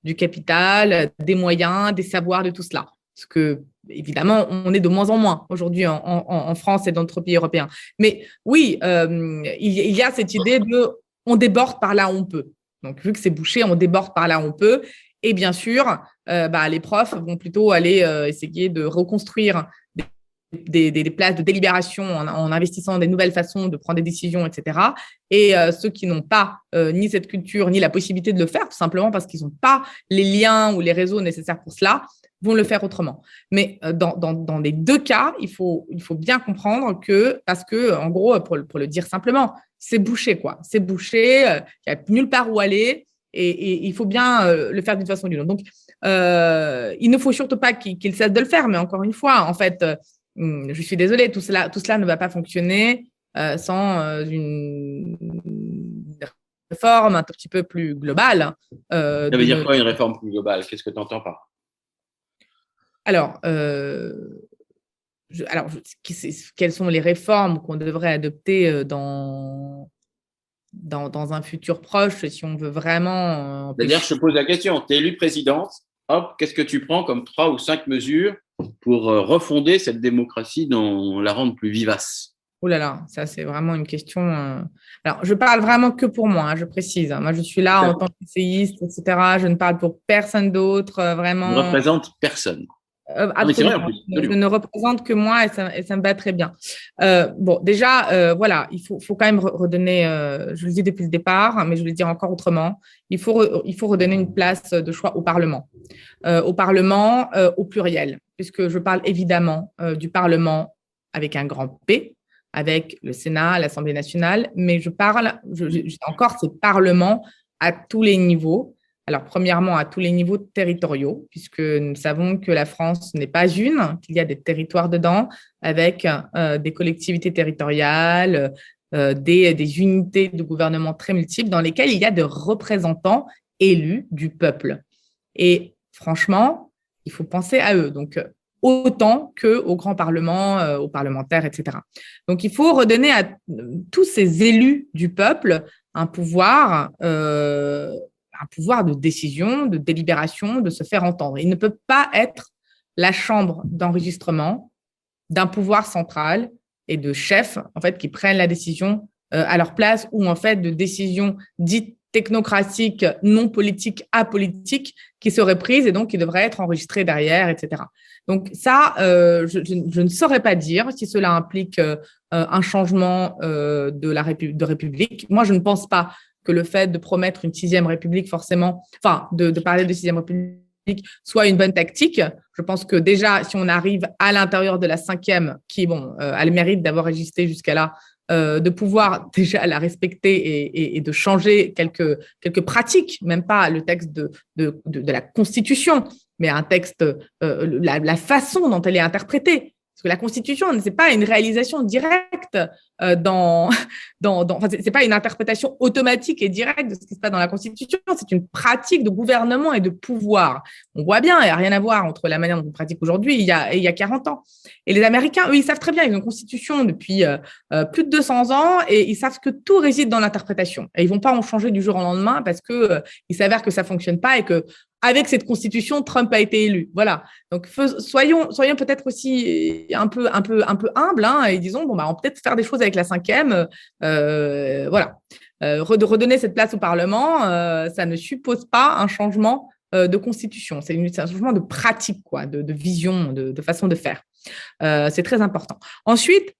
Speaker 2: du capital, des moyens, des savoirs, de tout cela. Parce que, évidemment, on est de moins en moins aujourd'hui en France et dans d'autres pays européens. Mais oui, il y a cette idée de on déborde par là où on peut. Donc, vu que c'est bouché, on déborde par là où on peut. Et bien sûr, les profs vont plutôt aller essayer de reconstruire des places de délibération en investissant des nouvelles façons de prendre des décisions, etc. Et ceux qui n'ont pas ni cette culture, ni la possibilité de le faire, tout simplement parce qu'ils n'ont pas les liens ou les réseaux nécessaires pour cela, vont le faire autrement. Mais dans les deux cas, il faut bien comprendre que, parce que, en gros, pour le dire simplement, c'est bouché, quoi. C'est bouché, il n'y a nulle part où aller et il faut bien le faire d'une façon ou d'une autre. Donc, il ne faut surtout pas qu'il cesse de le faire, mais encore une fois, en fait, je suis désolée, tout cela ne va pas fonctionner sans une réforme un tout petit peu plus globale.
Speaker 1: Ça veut dire quoi une réforme plus globale? Qu'est-ce que tu entends par?
Speaker 2: Alors, quelles sont les réformes qu'on devrait adopter dans un futur proche si on veut vraiment…
Speaker 1: C'est-à-dire, je te pose la question, tu es élue présidente, hop, qu'est-ce que tu prends comme 3 ou 5 mesures pour refonder cette démocratie, la rendre plus vivace?
Speaker 2: Oh là là, ça c'est vraiment une question… Alors, je parle vraiment que pour moi, hein, je précise. Moi, je suis là en tant qu'essayiste, etc. Je ne parle pour personne d'autre, vraiment.
Speaker 1: Je ne représente personne.
Speaker 2: Absolument. Je ne représente que moi et ça me va très bien. Bon, déjà, voilà, il faut quand même redonner, je le dis depuis le départ, mais je vais le dire encore autrement, il faut redonner une place de choix au Parlement au pluriel, puisque je parle évidemment du Parlement avec un grand P, avec le Sénat, l'Assemblée nationale, mais je parle encore ces parlements à tous les niveaux. Alors, premièrement, à tous les niveaux territoriaux, puisque nous savons que la France n'est pas une, qu'il y a des territoires dedans, avec des collectivités territoriales, des unités de gouvernement très multiples, dans lesquelles il y a des représentants élus du peuple. Et franchement, il faut penser à eux, donc autant qu'au grand Parlement, aux parlementaires, etc. Donc, il faut redonner à tous ces élus du peuple un pouvoir de décision, de délibération, de se faire entendre. Il ne peut pas être la chambre d'enregistrement d'un pouvoir central et de chefs en fait, qui prennent la décision à leur place ou en fait de décisions dites technocratiques, non politiques, apolitiques qui seraient prises et donc qui devraient être enregistrées derrière, etc. Donc ça, je ne saurais pas dire si cela implique un changement de République. Moi, je ne pense pas que le fait de promettre une sixième République, forcément, enfin, de parler de sixième République, soit une bonne tactique. Je pense que déjà, si on arrive à l'intérieur de la cinquième, qui, bon, a le mérite d'avoir existé jusqu'à là, de pouvoir déjà la respecter et de changer quelques pratiques, même pas le texte de la Constitution, mais un texte, la façon dont elle est interprétée. Parce que la Constitution, ce n'est pas une réalisation directe enfin, c'est pas une interprétation automatique et directe de ce qui se passe dans la Constitution, c'est une pratique de gouvernement et de pouvoir. On voit bien, il n'y a rien à voir entre la manière dont on pratique aujourd'hui et il y a 40 ans. Et les Américains, eux, ils savent très bien, ils ont une Constitution depuis plus de 200 ans et ils savent que tout réside dans l'interprétation. Et ils ne vont pas en changer du jour au lendemain parce qu'il s'avère que ça ne fonctionne pas et que avec cette constitution, Trump a été élu. Voilà. Donc, soyons peut-être aussi un peu humbles et disons, bon, bah, on peut peut-être faire des choses avec la cinquième. Voilà. Redonner cette place au Parlement, ça ne suppose pas un changement de constitution. C'est un changement de pratique, quoi, de vision, de façon de faire. C'est très important. Ensuite,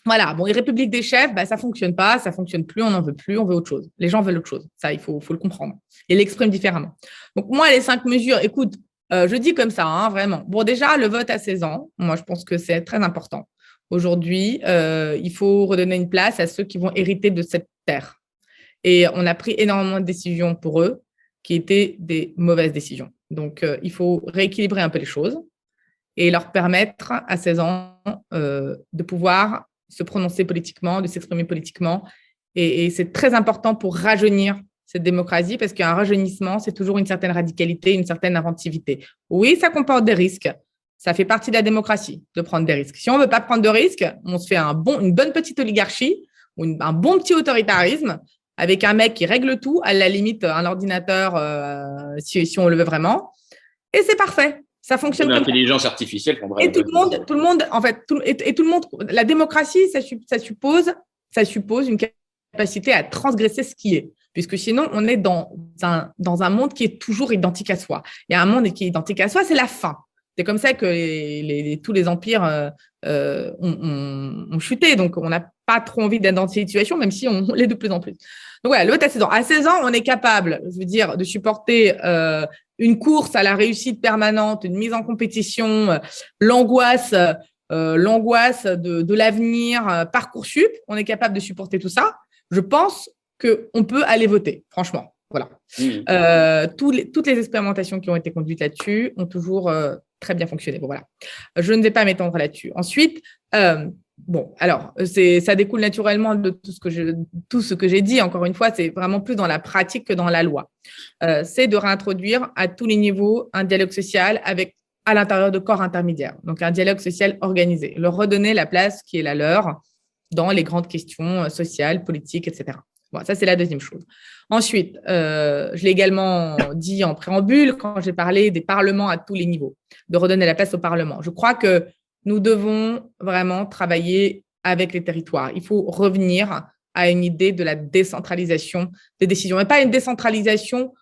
Speaker 2: voilà, bon, les républiques des chefs, bah, ça ne fonctionne pas, ça ne fonctionne plus, on n'en veut plus, on veut autre chose. Les gens veulent autre chose. Ça, il faut le comprendre. Et l'expriment différemment. Donc, moi, les 5 mesures, écoute, je dis comme ça, vraiment. Bon, déjà, le vote à 16 ans, moi, je pense que c'est très important. Aujourd'hui, il faut redonner une place à ceux qui vont hériter de cette terre. Et on a pris énormément de décisions pour eux qui étaient des mauvaises décisions. Donc, il faut rééquilibrer un peu les choses et leur permettre à 16 ans de pouvoir se prononcer politiquement, de s'exprimer politiquement. Et c'est très important pour rajeunir cette démocratie parce qu'un rajeunissement, c'est toujours une certaine radicalité, une certaine inventivité. Oui, ça comporte des risques. Ça fait partie de la démocratie de prendre des risques. Si on ne veut pas prendre de risques, on se fait une bonne petite oligarchie ou un bon petit autoritarisme avec un mec qui règle tout, à la limite un ordinateur si on le veut vraiment. Et c'est parfait. Ça fonctionne comme
Speaker 1: l'intelligence artificielle.
Speaker 2: Et tout le monde, en fait, tout le monde, la démocratie, ça suppose une capacité à transgresser ce qui est, puisque sinon, on est dans un monde qui est toujours identique à soi. Il y a un monde qui est identique à soi, c'est la fin. C'est comme ça que tous les empires ont chuté. Donc, on n'a pas trop envie d'être dans cette situation, même si on l'est de plus en plus. Donc, voilà, le vote à 16 ans. À 16 ans, on est capable, je veux dire, de supporter une course à la réussite permanente, une mise en compétition, l'angoisse de l'avenir, Parcoursup. On est capable de supporter tout ça. Je pense qu'on peut aller voter, franchement. Voilà. Toutes les expérimentations qui ont été conduites là-dessus ont toujours très bien fonctionné. Bon, voilà. Je ne vais pas m'étendre là-dessus. Ensuite, bon, alors, ça découle naturellement de tout ce que j'ai dit. Encore une fois, c'est vraiment plus dans la pratique que dans la loi. C'est de réintroduire à tous les niveaux un dialogue social à l'intérieur de corps intermédiaires. Donc, un dialogue social organisé. Leur redonner la place qui est la leur dans les grandes questions sociales, politiques, etc. Bon, ça, c'est la deuxième chose. Ensuite, je l'ai également dit en préambule quand j'ai parlé des parlements à tous les niveaux, de redonner la place au Parlement. Je crois que nous devons vraiment travailler avec les territoires. Il faut revenir à une idée de la décentralisation des décisions, mais pas une décentralisation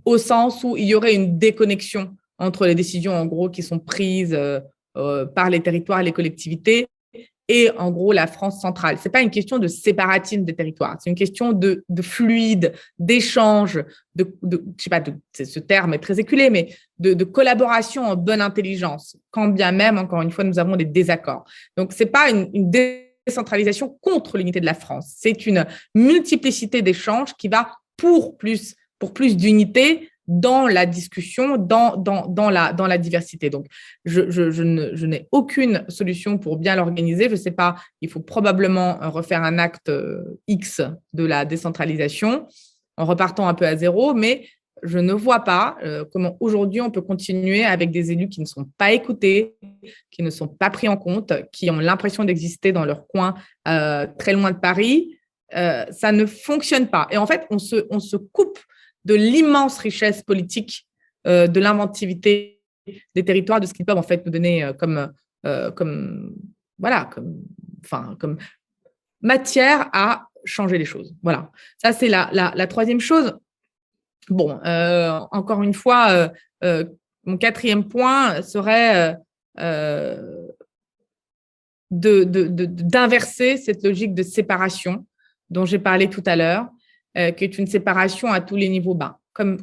Speaker 2: au sens où il y aurait une déconnexion entre les décisions, en gros, qui sont prises par les territoires et les collectivités et, en gros, la France centrale. Ce n'est pas une question de séparatisme des territoires, c'est une question de fluide, d'échange, je ne sais pas, ce terme est très éculé, mais de collaboration en bonne intelligence, quand bien même, encore une fois, nous avons des désaccords. Donc, ce n'est pas une décentralisation contre l'unité de la France, c'est une multiplicité d'échanges qui va pour plus d'unité dans la discussion, dans la diversité. Donc, je n'ai aucune solution pour bien l'organiser. Je ne sais pas, il faut probablement refaire un acte X de la décentralisation en repartant un peu à zéro, mais je ne vois pas comment aujourd'hui on peut continuer avec des élus qui ne sont pas écoutés, qui ne sont pas pris en compte, qui ont l'impression d'exister dans leur coin très loin de Paris ça ne fonctionne pas. Et en fait, on se coupe de l'immense richesse politique, de l'inventivité des territoires, de ce qu'ils peuvent en fait nous donner comme matière à changer les choses. Voilà. Ça, c'est la troisième chose. Bon, encore une fois, mon quatrième point serait d'inverser cette logique de séparation dont j'ai parlé tout à l'heure, qui est une séparation à tous les niveaux bas. Comme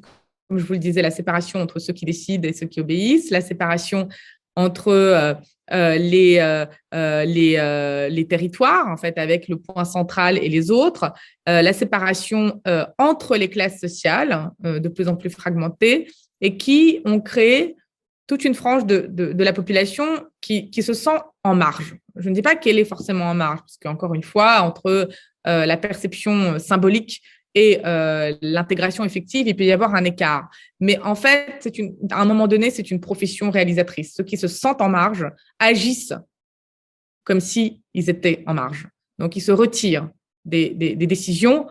Speaker 2: je vous le disais, la séparation entre ceux qui décident et ceux qui obéissent, la séparation entre les territoires, en fait, avec le point central et les autres, la séparation entre les classes sociales, de plus en plus fragmentées, et qui ont créé toute une frange de la population qui se sent en marge. Je ne dis pas qu'elle est forcément en marge, parce qu'encore une fois, entre la perception symbolique et l'intégration effective, il peut y avoir un écart. Mais en fait, à un moment donné, c'est une profession réalisatrice. Ceux qui se sentent en marge agissent comme s'ils étaient en marge. Donc, ils se retirent des décisions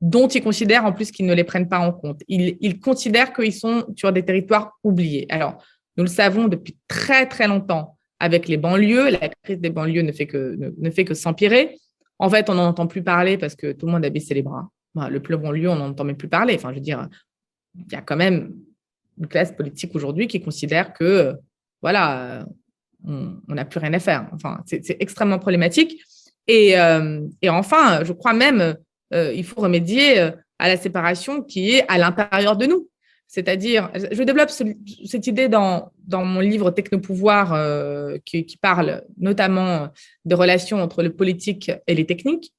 Speaker 2: dont ils considèrent en plus qu'ils ne les prennent pas en compte. Ils considèrent qu'ils sont sur des territoires oubliés. Alors, nous le savons depuis très, très longtemps avec les banlieues. La crise des banlieues ne fait que s'empirer. En fait, on n'en entend plus parler parce que tout le monde a baissé les bras. Le plus banlieue, on n'en entend même plus parler. Enfin, je veux dire, il y a quand même une classe politique aujourd'hui qui considère que, voilà, on n'a plus rien à faire. Enfin, c'est extrêmement problématique. Et enfin, je crois même il faut remédier à la séparation qui est à l'intérieur de nous. C'est-à-dire, je développe cette idée dans mon livre Technopouvoir qui parle notamment des relations entre le politique et les techniques.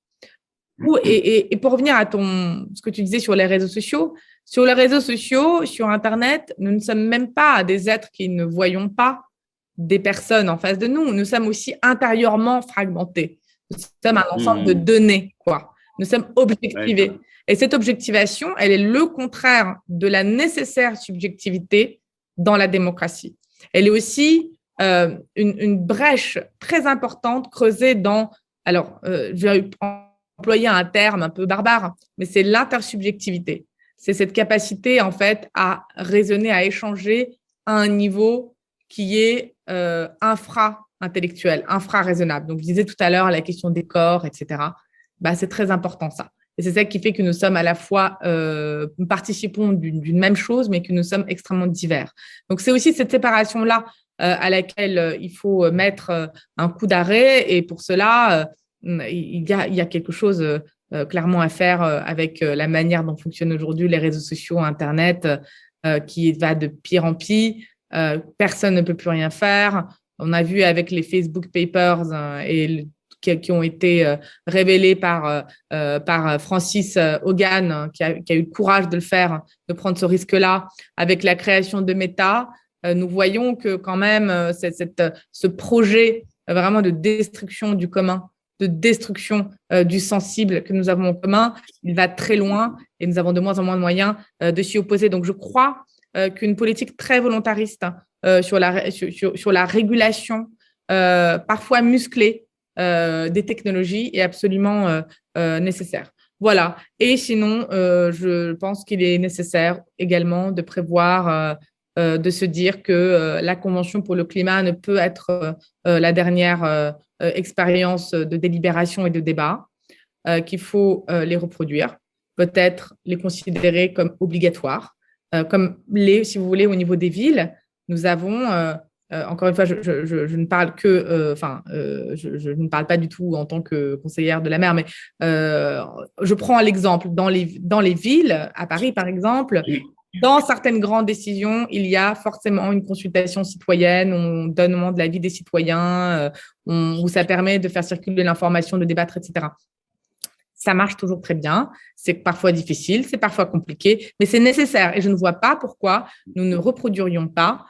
Speaker 2: Et pour revenir à ce que tu disais sur les réseaux sociaux, sur Internet, nous ne sommes même pas des êtres qui ne voyons pas des personnes en face de nous. Nous sommes aussi intérieurement fragmentés. Nous sommes un ensemble de données, quoi. Nous sommes objectivés. Et cette objectivation, elle est le contraire de la nécessaire subjectivité dans la démocratie. Elle est aussi une brèche très importante creusée dans… Alors, je vais employer un terme un peu barbare, mais c'est l'intersubjectivité. C'est cette capacité, en fait, à raisonner, à échanger à un niveau qui est infra-intellectuel, infra-raisonnable. Donc, je disais tout à l'heure la question des corps, etc. C'est très important, ça. Et c'est ça qui fait que nous sommes à la fois, nous participons d'une même chose, mais que nous sommes extrêmement divers. Donc, c'est aussi cette séparation-là à laquelle il faut mettre un coup d'arrêt. Et pour cela, il y a quelque chose clairement à faire avec la manière dont fonctionnent aujourd'hui les réseaux sociaux, Internet, qui va de pire en pire. Personne ne peut plus rien faire. On a vu avec les Facebook Papers qui ont été révélés par Francis Hogan, qui a eu le courage de le faire, de prendre ce risque-là, avec la création de Meta. Nous voyons que quand même, ce projet vraiment de destruction du commun, de destruction du sensible que nous avons en commun, il va très loin et nous avons de moins en moins de moyens de s'y opposer. Donc, je crois qu'une politique très volontariste sur la régulation, parfois musclée, des technologies est absolument nécessaire. Voilà. Et sinon, je pense qu'il est nécessaire également de prévoir, de se dire que la Convention pour le climat ne peut être la dernière expérience de délibération et de débat, qu'il faut les reproduire, peut-être les considérer comme obligatoires, comme si vous voulez, au niveau des villes, nous avons… encore une fois, je ne parle je ne parle pas du tout en tant que conseillère de la mer, mais je prends l'exemple dans les villes, à Paris par exemple, dans certaines grandes décisions, il y a forcément une consultation citoyenne, on donne de l'avis des citoyens, où ça permet de faire circuler l'information, de débattre, etc. Ça marche toujours très bien, c'est parfois difficile, c'est parfois compliqué, mais c'est nécessaire et je ne vois pas pourquoi nous ne reproduirions pas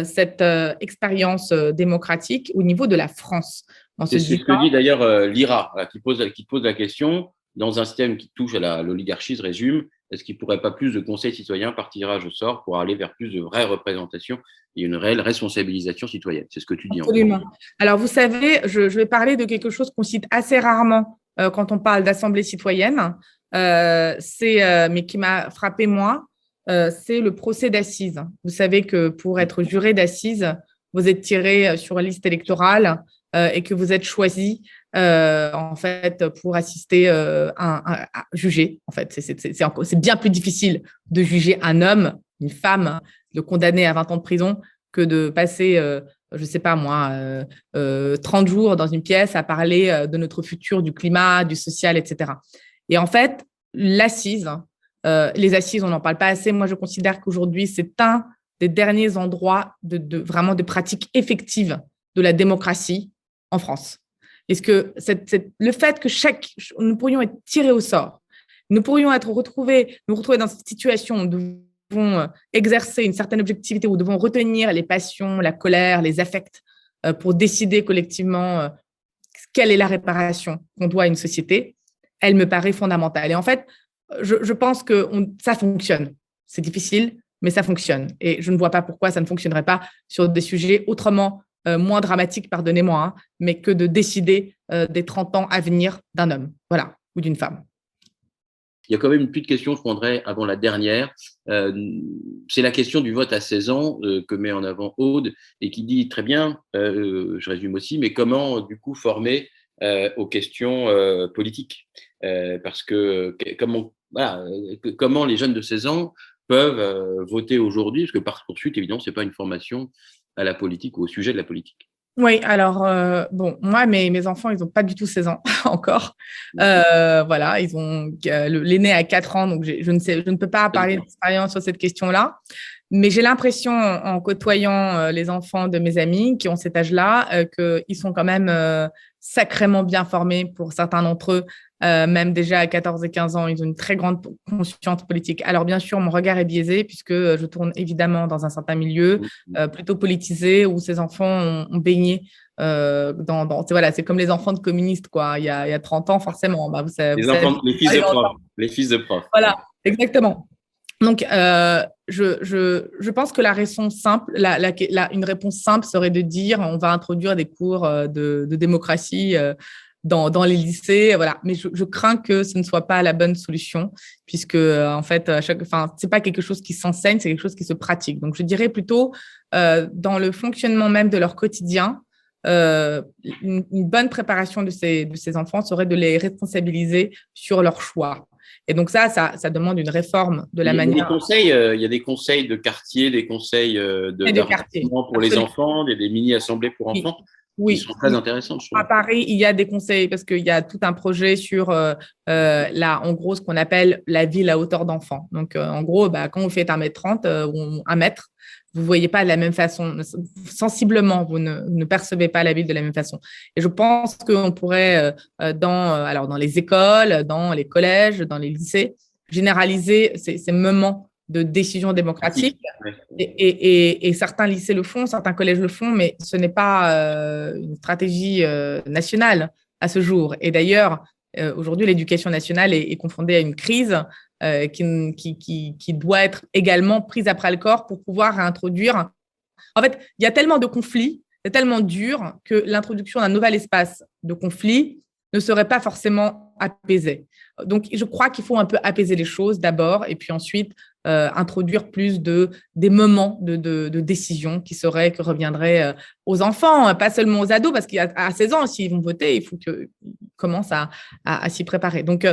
Speaker 2: cette expérience démocratique au niveau de la France.
Speaker 1: C'est ce que dit d'ailleurs l'IRA, qui pose la question, dans un système qui touche à l'oligarchie, je résume, est-ce qu'il ne pourrait pas plus de conseils citoyens par tirage au sort pour aller vers plus de vraies représentations et une réelle responsabilisation citoyenne? C'est ce que tu dis.
Speaker 2: Absolument. Alors, vous savez, je vais parler de quelque chose qu'on cite assez rarement quand on parle d'assemblée citoyenne, mais qui m'a frappé moi, c'est le procès d'assises. Vous savez que pour être juré d'assises, vous êtes tiré sur liste électorale et que vous êtes choisi en fait pour assister à juger. En fait, c'est bien plus difficile de juger un homme, une femme, de condamner à 20 ans de prison que de passer, je ne sais pas moi, 30 jours dans une pièce à parler de notre futur, du climat, du social, etc. Et en fait, l'assise, les assises, on n'en parle pas assez. Moi, je considère qu'aujourd'hui, c'est un des derniers endroits vraiment de pratique effective de la démocratie en France. Est-ce que le fait que nous pourrions être tirés au sort, nous pourrions nous retrouver dans cette situation où nous devons exercer une certaine objectivité, où nous devons retenir les passions, la colère, les affects pour décider collectivement quelle est la réparation qu'on doit à une société, elle me paraît fondamentale. Et en fait, je pense que ça fonctionne. C'est difficile, mais ça fonctionne. Et je ne vois pas pourquoi ça ne fonctionnerait pas sur des sujets autrement moins dramatiques, pardonnez-moi, hein, mais que de décider des 30 ans à venir d'un homme, voilà, ou d'une femme.
Speaker 1: Il y a quand même une petite question, je prendrai avant la dernière. C'est la question du vote à 16 ans que met en avant Aude et qui dit très bien, je résume aussi, mais comment du coup former aux questions politiques parce que comment les jeunes de 16 ans peuvent voter aujourd'hui, parce que Parcoursup, évidemment, ce n'est pas une formation à la politique ou au sujet de la politique.
Speaker 2: Oui, alors, moi, mes enfants, ils n'ont pas du tout 16 ans encore. Voilà, l'aîné a 4 ans, donc je ne peux pas parler d'expérience sur cette question-là. Mais j'ai l'impression, en côtoyant les enfants de mes amis qui ont cet âge-là, qu'ils sont quand même sacrément bien formés pour certains d'entre eux. Même déjà à 14 et 15 ans, ils ont une très grande conscience politique. Alors, bien sûr, mon regard est biaisé puisque je tourne évidemment dans un certain milieu plutôt politisé où ces enfants ont baigné voilà, c'est comme les enfants de communistes, quoi. Il y a 30 ans, forcément. Bah,
Speaker 1: les fils de prof. Les fils de prof.
Speaker 2: Voilà, exactement. Donc, je pense que la réponse simple, une réponse simple serait de dire on va introduire des cours de démocratie dans les lycées, voilà. Mais je crains que ce ne soit pas la bonne solution, puisque en fait, c'est pas quelque chose qui s'enseigne, c'est quelque chose qui se pratique. Donc, je dirais plutôt dans le fonctionnement même de leur quotidien, une bonne préparation de ces enfants serait de les responsabiliser sur leurs choix. Et donc ça demande une réforme de la manière…
Speaker 1: Il y a des conseils de quartier, des conseils pour les enfants, des mini-assemblées pour enfants qui sont très intéressants.
Speaker 2: À Paris, il y a des conseils parce qu'il y a tout un projet sur, en gros, ce qu'on appelle la ville à hauteur d'enfant. Donc, en gros, quand vous faites 1m30 ou 1 mètre, vous ne voyez pas de la même façon. Sensiblement, vous ne percevez pas la ville de la même façon. Et je pense qu'on pourrait, dans les écoles, dans les collèges, dans les lycées, généraliser ces moments de décision démocratique. Et certains lycées le font, certains collèges le font, mais ce n'est pas une stratégie nationale à ce jour. Et d'ailleurs, aujourd'hui, l'éducation nationale est confrontée à une crise qui doit être également prise à bras le corps pour pouvoir réintroduire. En fait, il y a tellement de conflits, c'est tellement dur que l'introduction d'un nouvel espace de conflit ne serait pas forcément apaisée. Donc, je crois qu'il faut un peu apaiser les choses d'abord et puis ensuite introduire plus des moments de décision qui reviendraient aux enfants, pas seulement aux ados, parce qu'à 16 ans, s'ils vont voter, il faut qu'ils commencent à s'y préparer. Donc,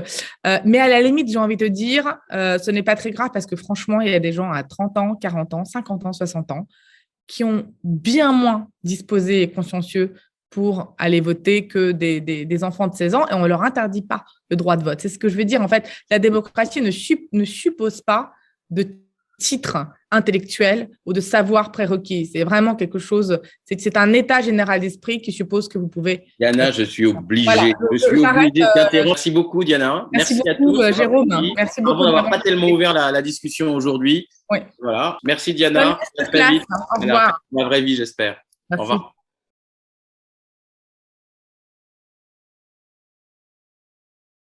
Speaker 2: mais à la limite, j'ai envie de te dire, ce n'est pas très grave parce que franchement, il y a des gens à 30 ans, 40 ans, 50 ans, 60 ans qui ont bien moins disposé et consciencieux pour aller voter que des enfants de 16 ans et on ne leur interdit pas le droit de vote. C'est ce que je veux dire. En fait, la démocratie ne suppose pas de titre intellectuel ou de savoir prérequis. C'est vraiment quelque chose, c'est un état général d'esprit qui suppose que vous pouvez…
Speaker 1: Diana, je suis obligée d'interrompre. Merci beaucoup, Diana.
Speaker 2: Merci beaucoup, à tous, Jérôme. Merci beaucoup.
Speaker 1: On n'a pas tellement ouvert la discussion aujourd'hui.
Speaker 2: Oui.
Speaker 1: Voilà. Merci, Diana.
Speaker 2: Au revoir.
Speaker 1: La vraie vie, j'espère.
Speaker 2: Merci.
Speaker 1: Au revoir.